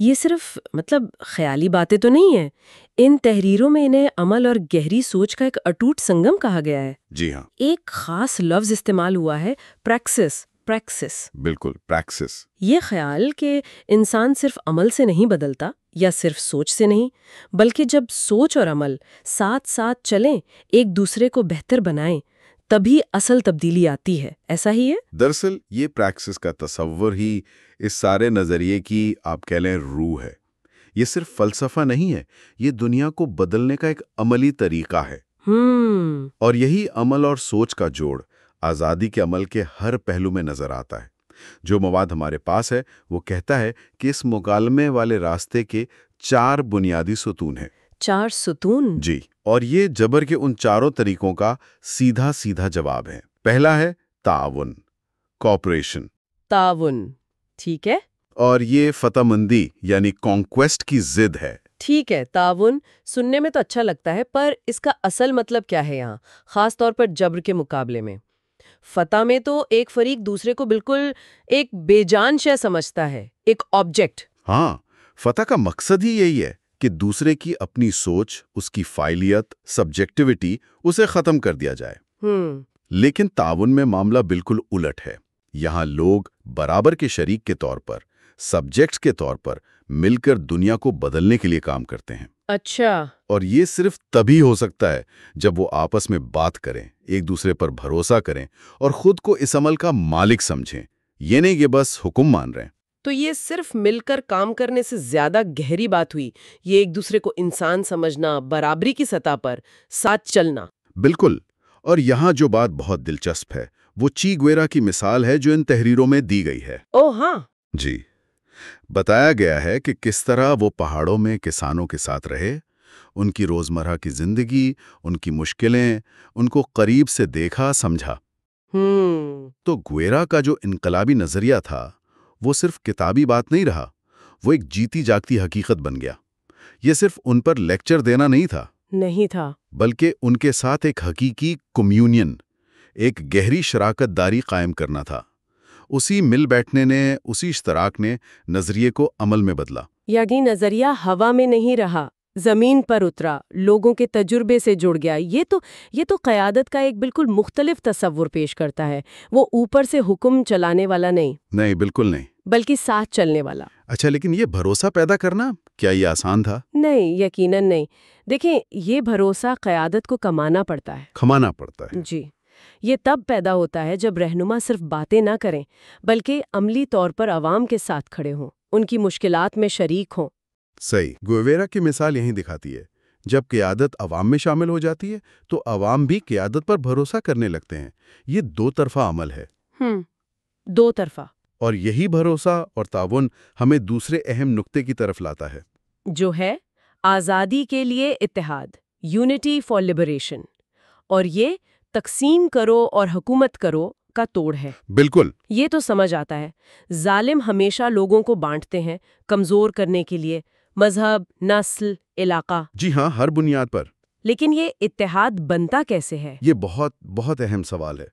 یہ صرف خیالی باتیں تو نہیں ہیں، ان تحریروں میں انہیں عمل اور گہری سوچ کا ایک اٹوٹ سنگم کہا گیا ہے۔ جی ہاں، ایک خاص لفظ استعمال ہوا ہے، پریکسس۔ بالکل، پریکسس۔ یہ خیال کہ انسان صرف عمل سے نہیں بدلتا یا صرف سوچ سے نہیں، بلکہ جب سوچ اور عمل ساتھ ساتھ چلیں، ایک دوسرے کو بہتر بنائیں، تبھی اصل تبدیلی آتی ہے، ایسا ہی ہے؟ دراصل یہ پریکسس کا تصور ہی اس سارے نظریے کی آپ کہہ لیں روح ہے۔ یہ صرف فلسفہ نہیں ہے، یہ دنیا کو بدلنے کا ایک عملی طریقہ ہے۔ اور یہی عمل اور سوچ کا جوڑ آزادی کے عمل کے ہر پہلو میں نظر آتا ہے۔ جو مواد ہمارے پاس ہے وہ کہتا ہے کہ اس مکالمے والے راستے کے 4 بنیادی ستون ہیں۔ 4 ستون؟ جی، اور یہ جبر کے ان چاروں طریقوں کا سیدھا سیدھا جواب ہے۔ پہلا ہے تعاون، کوآپریشن۔ تعاون، ٹھیک ہے۔ اور یہ فتح مندی یعنی کانکویسٹ کی ضد ہے۔ ٹھیک ہے، تعاون سننے میں تو اچھا لگتا ہے، پر اس کا اصل مطلب کیا ہے یہاں، خاص طور پر جبر کے مقابلے میں؟ فتح میں تو ایک فریق دوسرے کو بالکل ایک بے جان شے سمجھتا ہے، ایک آبجیکٹ۔ ہاں، فتح کا مقصد ہی یہی ہے کہ دوسرے کی اپنی سوچ، اس کی فاعلیت، سبجیکٹیوٹی، اسے ختم کر دیا جائے۔ لیکن تعاون میں معاملہ بالکل الٹ ہے۔ یہاں لوگ برابر کے شریک کے طور پر، سبجیکٹس کے طور پر مل کر دنیا کو بدلنے کے لیے کام کرتے ہیں۔ اچھا۔ اور یہ صرف تبھی ہو سکتا ہے جب وہ آپس میں بات کریں، ایک دوسرے پر بھروسہ کریں اور خود کو اس عمل کا مالک سمجھیں، یہ نہیں کہ بس حکم مان رہے ہیں۔ تو یہ صرف مل کر کام کرنے سے زیادہ گہری بات ہوئی، یہ ایک دوسرے کو انسان سمجھنا، برابری کی سطح پر ساتھ چلنا۔ بالکل، اور یہاں جو بات بہت دلچسپ ہے وہ چی گویرا کی مثال ہے جو ان تحریروں میں دی گئی ہے۔ او ہاں۔ جی، بتایا گیا ہے کہ کس طرح وہ پہاڑوں میں کسانوں کے ساتھ رہے، ان کی روزمرہ کی زندگی، ان کی مشکلیں، ان کو قریب سے دیکھا، سمجھا۔ تو گویرا کا جو انقلابی نظریہ تھا وہ صرف کتابی بات نہیں رہا، وہ ایک جیتی جاگتی حقیقت بن گیا۔ یہ صرف ان پر لیکچر دینا نہیں تھا، بلکہ ان کے ساتھ ایک حقیقی کمیونین، ایک گہری شراکت داری قائم کرنا تھا۔ اسی مل بیٹھنے نے، اسی اشتراک نے نظریے کو عمل میں بدلا۔ یعنی نظریہ ہوا میں نہیں رہا، زمین پر اترا، لوگوں کے تجربے سے جڑ گیا۔ یہ تو قیادت کا ایک بالکل مختلف تصور پیش کرتا ہے، وہ اوپر سے حکم چلانے والا نہیں، بالکل نہیں، بلکہ ساتھ چلنے والا۔ اچھا، لیکن یہ بھروسہ پیدا کرنا کیا یہ آسان تھا؟ نہیں، یقیناً نہیں۔ دیکھیں، یہ بھروسہ قیادت کو کمانا پڑتا ہے۔ جی، یہ تب پیدا ہوتا ہے جب رہنما صرف باتیں نہ کریں، بلکہ عملی طور پر عوام کے ساتھ کھڑے ہوں، ان کی مشکلات میں شریک ہوں۔ صحیح، گویرا کی مثال یہیں دکھاتی ہے، جب قیادت عوام میں شامل ہو جاتی ہے تو عوام بھی قیادت پر بھروسہ کرنے لگتے ہیں۔ یہ 2 طرفہ عمل ہے۔ 2 طرفہ۔ اور یہی بھروسہ اور تعاون ہمیں دوسرے اہم نقطے کی طرف لاتا ہے، جو ہے آزادی کے لیے اتحاد، یونٹی فار لبریشن۔ اور یہ تقسیم کرو اور حکومت کرو کا توڑ ہے۔ بالکل۔ یہ تو سمجھ آتا ہے، ظالم ہمیشہ لوگوں کو بانٹتے ہیں کمزور کرنے کے لیے، مذہب، نسل، علاقہ۔ جی ہاں، ہر بنیاد پر۔ لیکن یہ اتحاد بنتا کیسے ہے؟ یہ بہت بہت اہم سوال ہے۔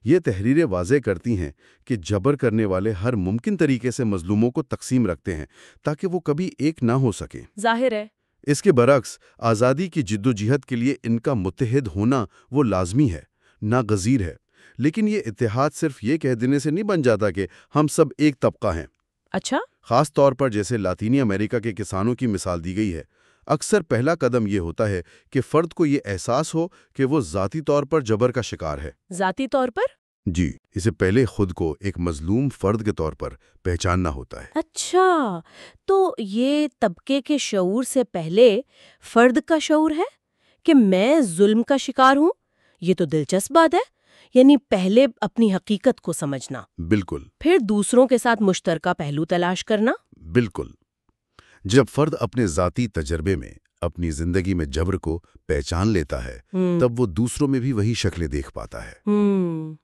یہ تحریریں واضح کرتی ہیں کہ جبر کرنے والے ہر ممکن طریقے سے مظلوموں کو تقسیم رکھتے ہیں تاکہ وہ کبھی ایک نہ ہو سکیں۔ ظاہر ہے۔ اس کے برعکس آزادی کی جدوجہد کے لیے ان کا متحد ہونا وہ لازمی ہے، ناگزیر ہے۔ لیکن یہ اتحاد صرف یہ کہہ دینے سے نہیں بن جاتا کہ ہم سب ایک طبقہ ہیں۔ اچھا؟ خاص طور پر جیسے لاطینی امریکہ کے کسانوں کی مثال دی گئی ہے، اکثر پہلا قدم یہ ہوتا ہے کہ فرد کو یہ احساس ہو کہ وہ ذاتی طور پر جبر کا شکار ہے۔ ذاتی طور پر؟ جی، اسے پہلے خود کو ایک مظلوم فرد کے طور پر پہچاننا ہوتا ہے۔ اچھا، تو یہ طبقے کے شعور سے پہلے فرد کا شعور ہے کہ میں ظلم کا شکار ہوں؟ یہ تو دلچسپ بات ہے، یعنی پہلے اپنی حقیقت کو سمجھنا، بالکل، پھر دوسروں کے ساتھ مشترکہ پہلو تلاش کرنا۔ بالکل۔ جب فرد اپنے ذاتی تجربے میں، اپنی زندگی میں جبر کو پہچان لیتا ہے، تب وہ دوسروں میں بھی وہی شکلیں دیکھ پاتا ہے۔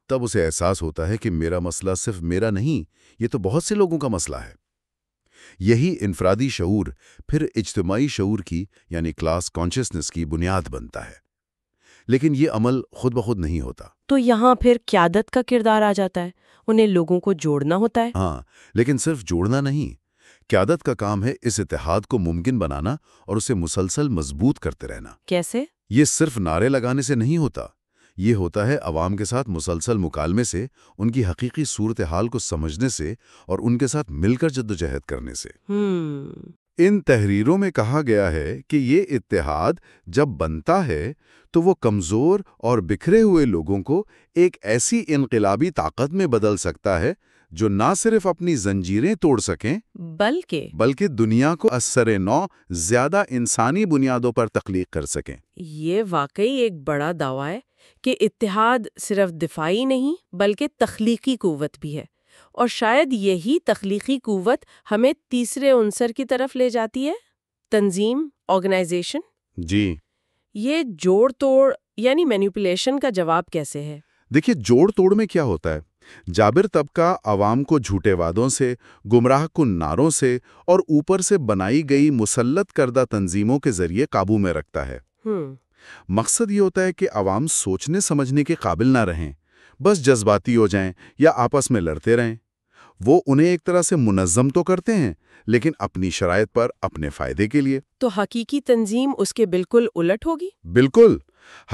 تب اسے احساس ہوتا ہے کہ میرا مسئلہ صرف میرا نہیں، یہ تو بہت سے لوگوں کا مسئلہ ہے۔ یہی انفرادی شعور پھر اجتماعی شعور کی یعنی کلاس کانشسنس کی بنیاد بنتا ہے۔ لیکن یہ عمل خود بخود نہیں ہوتا۔ تو یہاں پھر قیادت کا کردار آ جاتا ہے، انہیں لوگوں کو جوڑنا ہوتا ہے۔ ہاں، لیکن صرف جوڑنا نہیں، قیادت کا کام ہے اس اتحاد کو ممکن بنانا اور اسے مسلسل مضبوط کرتے رہنا۔ کیسے؟ یہ صرف نعرے لگانے سے نہیں ہوتا، یہ ہوتا ہے عوام کے ساتھ مسلسل مکالمے سے، ان کی حقیقی صورتحال کو سمجھنے سے اور ان کے ساتھ مل کر جدوجہد کرنے سے۔ ان تحریروں میں کہا گیا ہے کہ یہ اتحاد جب بنتا ہے تو وہ کمزور اور بکھرے ہوئے لوگوں کو ایک ایسی انقلابی طاقت میں بدل سکتا ہے جو نہ صرف اپنی زنجیریں توڑ سکیں بلکہ دنیا کو اثر نو زیادہ انسانی بنیادوں پر تخلیق کر سکیں۔ یہ واقعی ایک بڑا دعویٰ ہے کہ اتحاد صرف دفاعی نہیں بلکہ تخلیقی قوت بھی ہے، اور شاید یہی تخلیقی قوت ہمیں تیسرے عنصر کی طرف لے جاتی ہے، تنظیم، آرگنائزیشن۔ جی، یہ جوڑ توڑ یعنی مینیپولیشن کا جواب کیسے ہے؟ دیکھیے جوڑ توڑ میں کیا ہوتا ہے؟ جابر طبقہ عوام کو جھوٹے وعدوں سے، گمراہ کن نعروں سے اور اوپر سے بنائی گئی مسلط کردہ تنظیموں کے ذریعے قابو میں رکھتا ہے۔ مقصد یہ ہوتا ہے کہ عوام سوچنے سمجھنے کے قابل نہ رہیں، بس جذباتی ہو جائیں یا آپس میں لڑتے رہیں۔ وہ انہیں ایک طرح سے منظم تو کرتے ہیں لیکن اپنی شرائط پر، اپنے فائدے کے لیے۔ تو حقیقی تنظیم اس کے بالکل الٹ ہوگی؟ بالکل،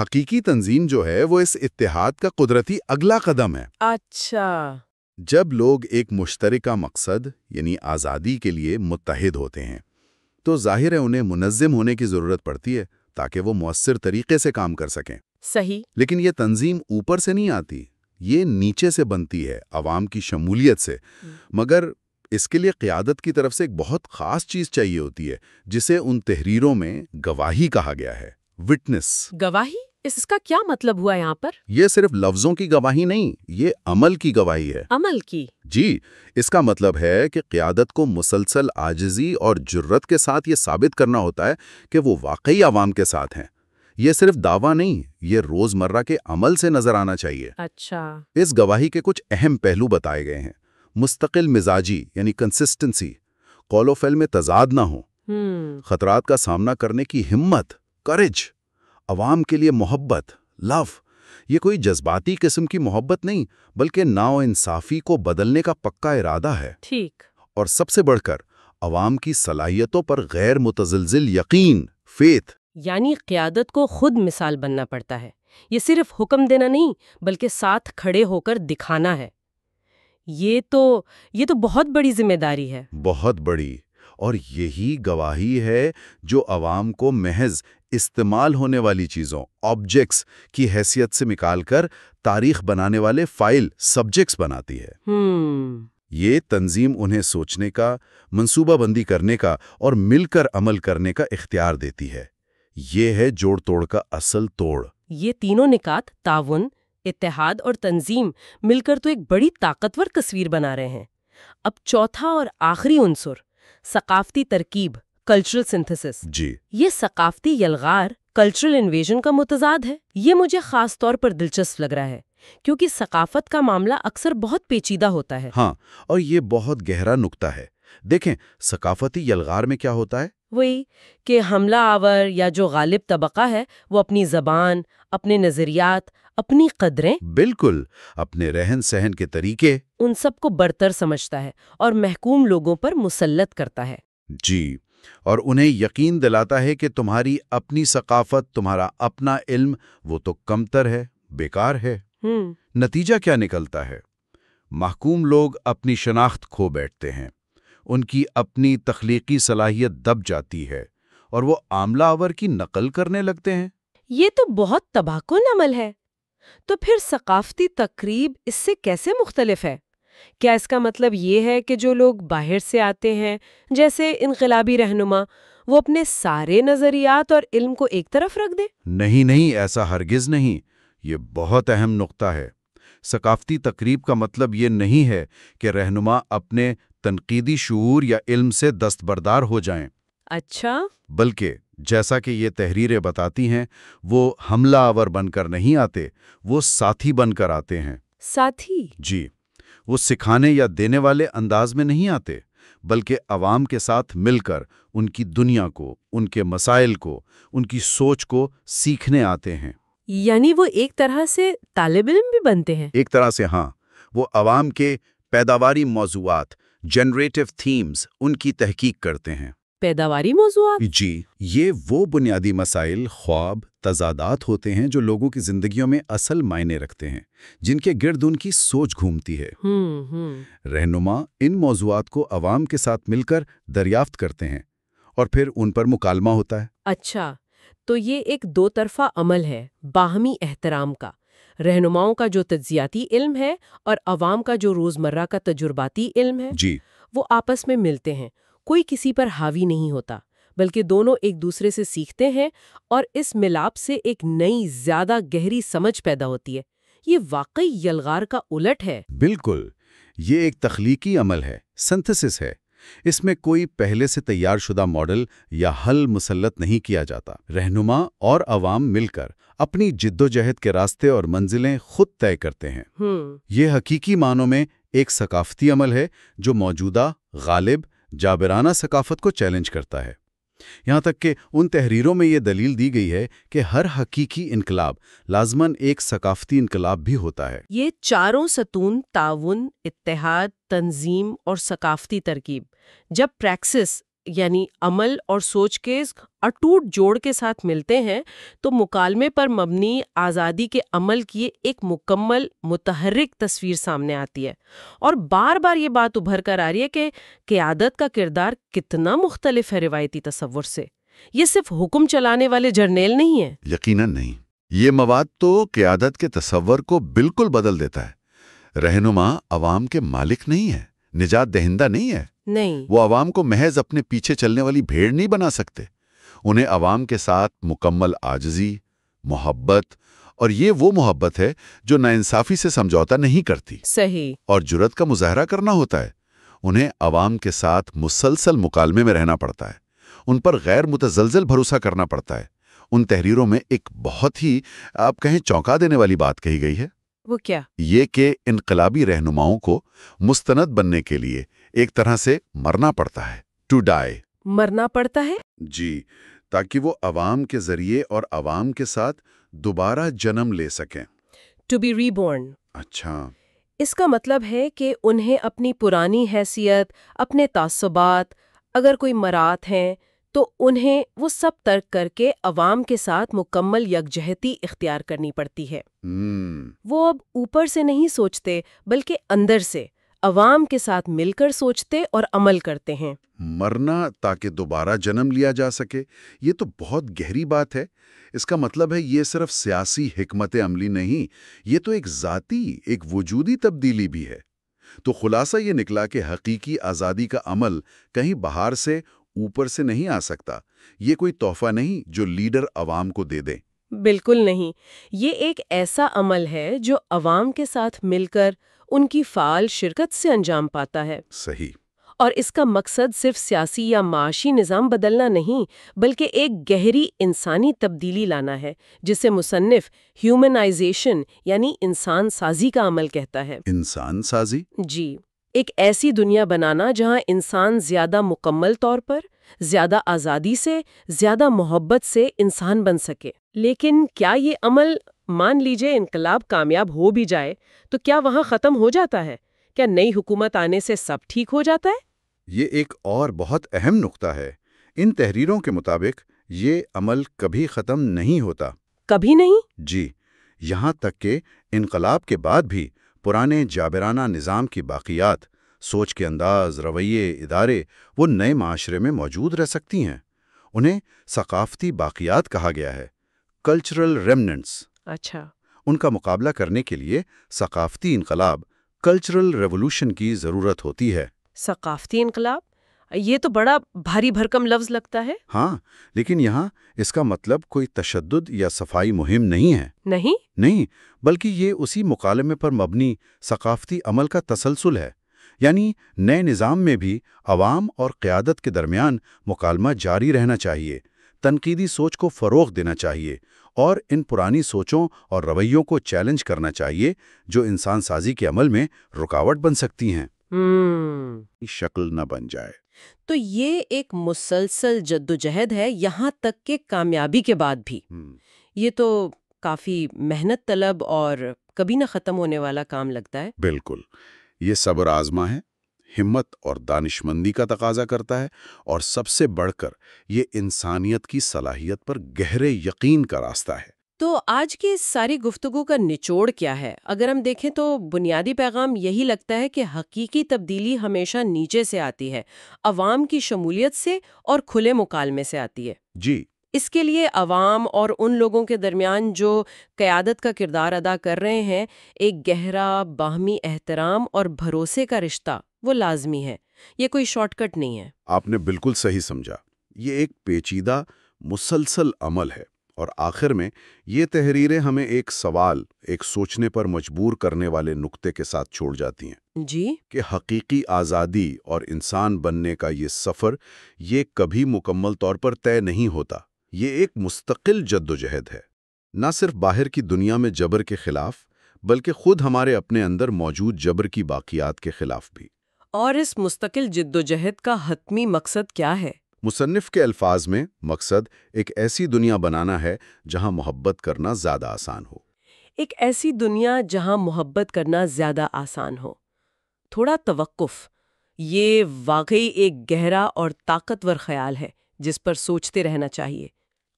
حقیقی تنظیم جو ہے وہ اس اتحاد کا قدرتی اگلا قدم ہے۔ اچھا۔ جب لوگ ایک مشترکہ مقصد یعنی آزادی کے لیے متحد ہوتے ہیں تو ظاہر ہے انہیں منظم ہونے کی ضرورت پڑتی ہے تاکہ وہ مؤثر طریقے سے کام کر سکیں۔ صحیح۔ لیکن یہ تنظیم اوپر سے نہیں آتی، یہ نیچے سے بنتی ہے، عوام کی شمولیت سے۔ مگر اس کے لیے قیادت کی طرف سے ایک بہت خاص چیز چاہیے ہوتی ہے جسے ان تحریروں میں گواہی کہا گیا ہے، وٹنس۔ گواہی؟ اس کا کیا مطلب ہوا یہاں پر؟ یہ صرف لفظوں کی گواہی نہیں، یہ عمل کی گواہی ہے۔ عمل کی؟ جی، اس کا مطلب ہے کہ قیادت کو مسلسل عاجزی اور جرت کے ساتھ یہ ثابت کرنا ہوتا ہے کہ وہ واقعی عوام کے ساتھ ہیں۔ یہ صرف دعویٰ نہیں، یہ روزمرہ کے عمل سے نظر آنا چاہیے۔ اچھا۔ اس گواہی کے کچھ اہم پہلو بتائے گئے ہیں۔ مستقل مزاجی یعنی کنسسٹنسی، قول و فعل میں تضاد نہ ہو، خطرات کا سامنا کرنے کی ہمت، کریج، عوام کے لیے محبت، لو۔ یہ کوئی جذباتی قسم کی محبت نہیں بلکہ ناانصافی کو بدلنے کا پکا ارادہ ہے۔ ٹھیک۔ اور سب سے بڑھ کر عوام کی صلاحیتوں پر غیر متزلزل یقین، فیتھ۔ یعنی قیادت کو خود مثال بننا پڑتا ہے، یہ صرف حکم دینا نہیں بلکہ ساتھ کھڑے ہو کر دکھانا ہے۔ یہ تو بہت بڑی ذمہ داری ہے۔ بہت بڑی، اور یہی گواہی ہے جو عوام کو محض استعمال ہونے والی چیزوں، آبجیکٹس کی حیثیت سے نکال کر تاریخ بنانے والے فائل، سبجیکٹس بناتی ہے۔ یہ تنظیم انہیں سوچنے کا، منصوبہ بندی کرنے کا اور مل کر عمل کرنے کا اختیار دیتی ہے۔ یہ ہے جوڑ توڑ کا اصل توڑ۔ یہ تینوں نکات، تعاون، اتحاد اور تنظیم، مل کر تو ایک بڑی طاقتور تصویر بنا رہے ہیں۔ اب چوتھا اور آخری عنصر، ثقافتی ترکیب، کلچرل سنتھسس۔ جی، یہ ثقافتی یلغار، کلچرل انویژن کا متضاد ہے۔ یہ مجھے خاص طور پر دلچسپ لگ رہا ہے کیونکہ ثقافت کا معاملہ اکثر بہت پیچیدہ ہوتا ہے۔ ہاں، اور یہ بہت گہرا نکتہ ہے۔ دیکھیں، ثقافتی یلغار میں کیا ہوتا ہے؟ وہی کہ حملہ آور یا جو غالب طبقہ ہے وہ اپنی زبان، اپنے نظریات، اپنی قدریں، بالکل، اپنے رہن سہن کے طریقے، ان سب کو برتر سمجھتا ہے اور محکوم لوگوں پر مسلط کرتا ہے۔ جی، اور انہیں یقین دلاتا ہے کہ تمہاری اپنی ثقافت، تمہارا اپنا علم، وہ تو کمتر ہے، بیکار ہے۔ نتیجہ کیا نکلتا ہے؟ محکوم لوگ اپنی شناخت کھو بیٹھتے ہیں، ان کی اپنی تخلیقی صلاحیت دب جاتی ہے اور وہ عاملہ آور کی نقل کرنے لگتے ہیں۔ یہ تو بہت تباہ کن عمل ہے۔ تو پھر ثقافتی تقریب اس سے کیسے مختلف ہے؟ کیا اس کا مطلب یہ ہے کہ جو لوگ باہر سے آتے ہیں، جیسے انقلابی رہنما، وہ اپنے سارے نظریات اور علم کو ایک طرف رکھ دیں؟ نہیں، ایسا ہرگز نہیں۔ یہ بہت اہم نقطہ ہے۔ ثقافتی تقریب کا مطلب یہ نہیں ہے کہ رہنما اپنے تنقیدی شعور یا علم سے دستبردار ہو جائیں۔ اچھا۔ بلکہ جیسا کہ یہ تحریریں بتاتی ہیں، وہ حملہ آور بن کر نہیں آتے، وہ ساتھی بن کر آتے ہیں۔ ساتھی؟ جی، وہ سکھانے یا دینے والے انداز میں نہیں آتے، بلکہ عوام کے ساتھ مل کر ان کی دنیا کو، ان کے مسائل کو، ان کی سوچ کو سیکھنے آتے ہیں۔ یعنی وہ ایک طرح سے طالب علم بھی بنتے ہیں؟ ایک طرح سے ہاں، وہ عوام کے پیداواری موضوعات جنریٹو تھیمز ان کی تحقیق کرتے ہیں۔ پیداواری موضوعات؟ جی، یہ وہ بنیادی مسائل، خواب، تضادات ہوتے ہیں جو لوگوں کی زندگیوں میں اصل معنی رکھتے ہیں، جن کے گرد ان کی سوچ گھومتی ہے۔ رہنما ان موضوعات کو عوام کے ساتھ مل کر دریافت کرتے ہیں اور پھر ان پر مکالمہ ہوتا ہے۔ اچھا، تو یہ ایک دو طرفہ عمل ہے، باہمی احترام کا۔ رہنماؤں کا جو تجزیاتی علم ہے اور عوام کا جو روزمرہ کا تجرباتی علم ہے، جی، وہ آپس میں ملتے ہیں، کوئی کسی پر حاوی نہیں ہوتا، بلکہ دونوں ایک دوسرے سے سیکھتے ہیں اور اس ملاپ سے ایک نئی زیادہ گہری سمجھ پیدا ہوتی ہے۔ یہ واقعی یلغار کا الٹ ہے۔ بالکل، یہ ایک تخلیقی عمل ہے، سنتھسس ہے۔ اس میں کوئی پہلے سے تیار شدہ ماڈل یا حل مسلط نہیں کیا جاتا۔ رہنما اور عوام مل کر اپنی جدوجہد کے راستے اور منزلیں خود طے کرتے ہیں۔ یہ حقیقی معنوں میں ایک ثقافتی عمل ہے جو موجودہ، غالب، جابرانہ ثقافت کو چیلنج کرتا ہے۔ یہاں تک کہ ان تحریروں میں یہ دلیل دی گئی ہے کہ ہر حقیقی انقلاب لازماً ایک ثقافتی انقلاب بھی ہوتا ہے۔ یہ چاروں ستون، تعاون، اتحاد، تنظیم اور ثقافتی ترکیب، جب پریکسس یعنی عمل اور سوچ کے اٹوٹ جوڑ کے ساتھ ملتے ہیں تو مکالمے پر مبنی آزادی کے عمل کی ایک مکمل متحرک تصویر سامنے آتی ہے۔ اور بار بار یہ بات ابھر کر آ رہی ہے کہ قیادت کا کردار کتنا مختلف ہے روایتی تصور سے۔ یہ صرف حکم چلانے والے جرنیل نہیں ہیں۔ یقیناً نہیں۔ یہ مواد تو قیادت کے تصور کو بالکل بدل دیتا ہے۔ رہنما عوام کے مالک نہیں ہے، نجات دہندہ نہیں ہے۔ نہیں، وہ عوام کو محض اپنے پیچھے چلنے والی بھیڑ نہیں بنا سکتے۔ انہیں عوام کے ساتھ مکمل عاجزی، محبت، اور یہ وہ محبت ہے جو ناانصافی سے سمجھوتا نہیں کرتی، صحیح، اور جرأت کا مظاہرہ کرنا ہوتا ہے۔ انہیں عوام کے ساتھ مسلسل مکالمے میں رہنا پڑتا ہے، ان پر غیر متزلزل بھروسہ کرنا پڑتا ہے۔ ان تحریروں میں ایک بہت ہی آپ کہیں چونکا دینے والی بات کہی گئی ہے، وہ کیا؟ یہ کہ انقلابی رہنماؤں کو مستند بننے کے لیے ایک طرح سے مرنا پڑتا ہے، ٹو ڈائی۔ مرنا پڑتا ہے؟ جی، تاکہ وہ عوام کے ذریعے اور عوام کے ساتھ دوبارہ جنم لے سکیں۔ To be reborn. اچھا، اس کا مطلب ہے کہ انہیں اپنی پرانی حیثیت، اپنے تعصبات، اگر کوئی مرات ہیں تو انہیں وہ سب ترک کر کے عوام کے ساتھ مکمل یکجہتی اختیار کرنی پڑتی ہے۔ وہ اب اوپر سے نہیں سوچتے بلکہ اندر سے عوام کے ساتھ مل کر سوچتے اور عمل کرتے ہیں۔ مرنا تاکہ دوبارہ جنم لیا جا سکے، یہ تو بہت گہری بات ہے۔ اس کا مطلب ہے یہ صرف سیاسی حکمت عملی نہیں، یہ تو ایک ذاتی، ایک وجودی تبدیلی بھی ہے۔ تو خلاصہ یہ نکلا کہ حقیقی آزادی کا عمل کہیں باہر سے، اوپر سے نہیں آ سکتا۔ یہ کوئی تحفہ نہیں جو لیڈر عوام کو دے دیں۔ بالکل نہیں، یہ ایک ایسا عمل ہے جو عوام کے ساتھ مل کر ان کی فعال شرکت سے انجام پاتا ہے۔ صحیح۔ اور اس کا مقصد صرف سیاسی یا معاشی نظام بدلنا نہیں بلکہ ایک گہری انسانی تبدیلی لانا ہے، جسے مصنف ہیومنائزیشن یعنی انسان سازی کا عمل کہتا ہے۔ انسان سازی؟ جی، ایک ایسی دنیا بنانا جہاں انسان زیادہ مکمل طور پر، زیادہ آزادی سے، زیادہ محبت سے انسان بن سکے۔ لیکن کیا یہ عمل، مان لیجئے انقلاب کامیاب ہو بھی جائے، تو کیا وہاں ختم ہو جاتا ہے؟ کیا نئی حکومت آنے سے سب ٹھیک ہو جاتا ہے؟ یہ ایک اور بہت اہم نقطہ ہے۔ ان تحریروں کے مطابق یہ عمل کبھی ختم نہیں ہوتا۔ کبھی نہیں؟ جی، یہاں تک کہ انقلاب کے بعد بھی پرانے جابرانہ نظام کی باقیات، سوچ کے انداز، رویے، ادارے، وہ نئے معاشرے میں موجود رہ سکتی ہیں۔ انہیں ثقافتی باقیات کہا گیا ہے، کلچرل ریمننٹس۔ اچھا، ان کا مقابلہ کرنے کے لیے ثقافتی انقلاب، کلچرل ریولوشن کی ضرورت ہوتی ہے۔ ثقافتی انقلاب؟ یہ تو بڑا بھاری بھرکم لفظ لگتا ہے۔ ہاں، لیکن یہاں اس کا مطلب کوئی تشدد یا صفائی مہم نہیں ہے۔ نہیں، بلکہ یہ اسی مکالمے پر مبنی ثقافتی عمل کا تسلسل ہے۔ یعنی نئے نظام میں بھی عوام اور قیادت کے درمیان مکالمہ جاری رہنا چاہیے، تنقیدی سوچ کو فروغ دینا چاہیے، اور ان پرانی سوچوں اور رویوں کو چیلنج کرنا چاہیے جو انسان سازی کے عمل میں رکاوٹ بن سکتی ہیں۔ شکل نہ بن جائے۔ تو یہ ایک مسلسل جدوجہد ہے یہاں تک کہ کامیابی کے بعد بھی۔ یہ تو کافی محنت طلب اور کبھی نہ ختم ہونے والا کام لگتا ہے۔ بالکل، یہ صبر آزما ہے، ہمت اور دانشمندی کا تقاضا کرتا ہے، اور سب سے بڑھ کر یہ انسانیت کی صلاحیت پر گہرے یقین کا راستہ ہے۔ تو آج کی اس ساری گفتگو کا نچوڑ کیا ہے؟ اگر ہم دیکھیں تو بنیادی پیغام یہی لگتا ہے کہ حقیقی تبدیلی ہمیشہ نیچے سے آتی ہے، عوام کی شمولیت سے اور کھلے مکالمے سے آتی ہے۔ جی، اس کے لیے عوام اور ان لوگوں کے درمیان جو قیادت کا کردار ادا کر رہے ہیں، ایک گہرا باہمی احترام اور بھروسے کا رشتہ وہ لازمی ہے۔ یہ کوئی شارٹ کٹ نہیں ہے۔ آپ نے بالکل صحیح سمجھا۔ یہ ایک پیچیدہ مسلسل عمل ہے، اور آخر میں یہ تحریریں ہمیں ایک سوال، ایک سوچنے پر مجبور کرنے والے نقطے کے ساتھ چھوڑ جاتی ہیں جی، کہ حقیقی آزادی اور انسان بننے کا یہ سفر، یہ کبھی مکمل طور پر طے نہیں ہوتا۔ یہ ایک مستقل جدوجہد ہے، نہ صرف باہر کی دنیا میں جبر کے خلاف، بلکہ خود ہمارے اپنے اندر موجود جبر کی باقیات کے خلاف بھی۔ اور اس مستقل جدوجہد کا حتمی مقصد کیا ہے؟ مصنف کے الفاظ میں مقصد ایک ایسی دنیا بنانا ہے جہاں محبت کرنا زیادہ آسان ہو۔ ایک ایسی دنیا جہاں محبت کرنا زیادہ آسان ہو۔ تھوڑا توقف، یہ واقعی ایک گہرا اور طاقتور خیال ہے جس پر سوچتے رہنا چاہیے۔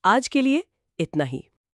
آج کے لیے اتنا ہی۔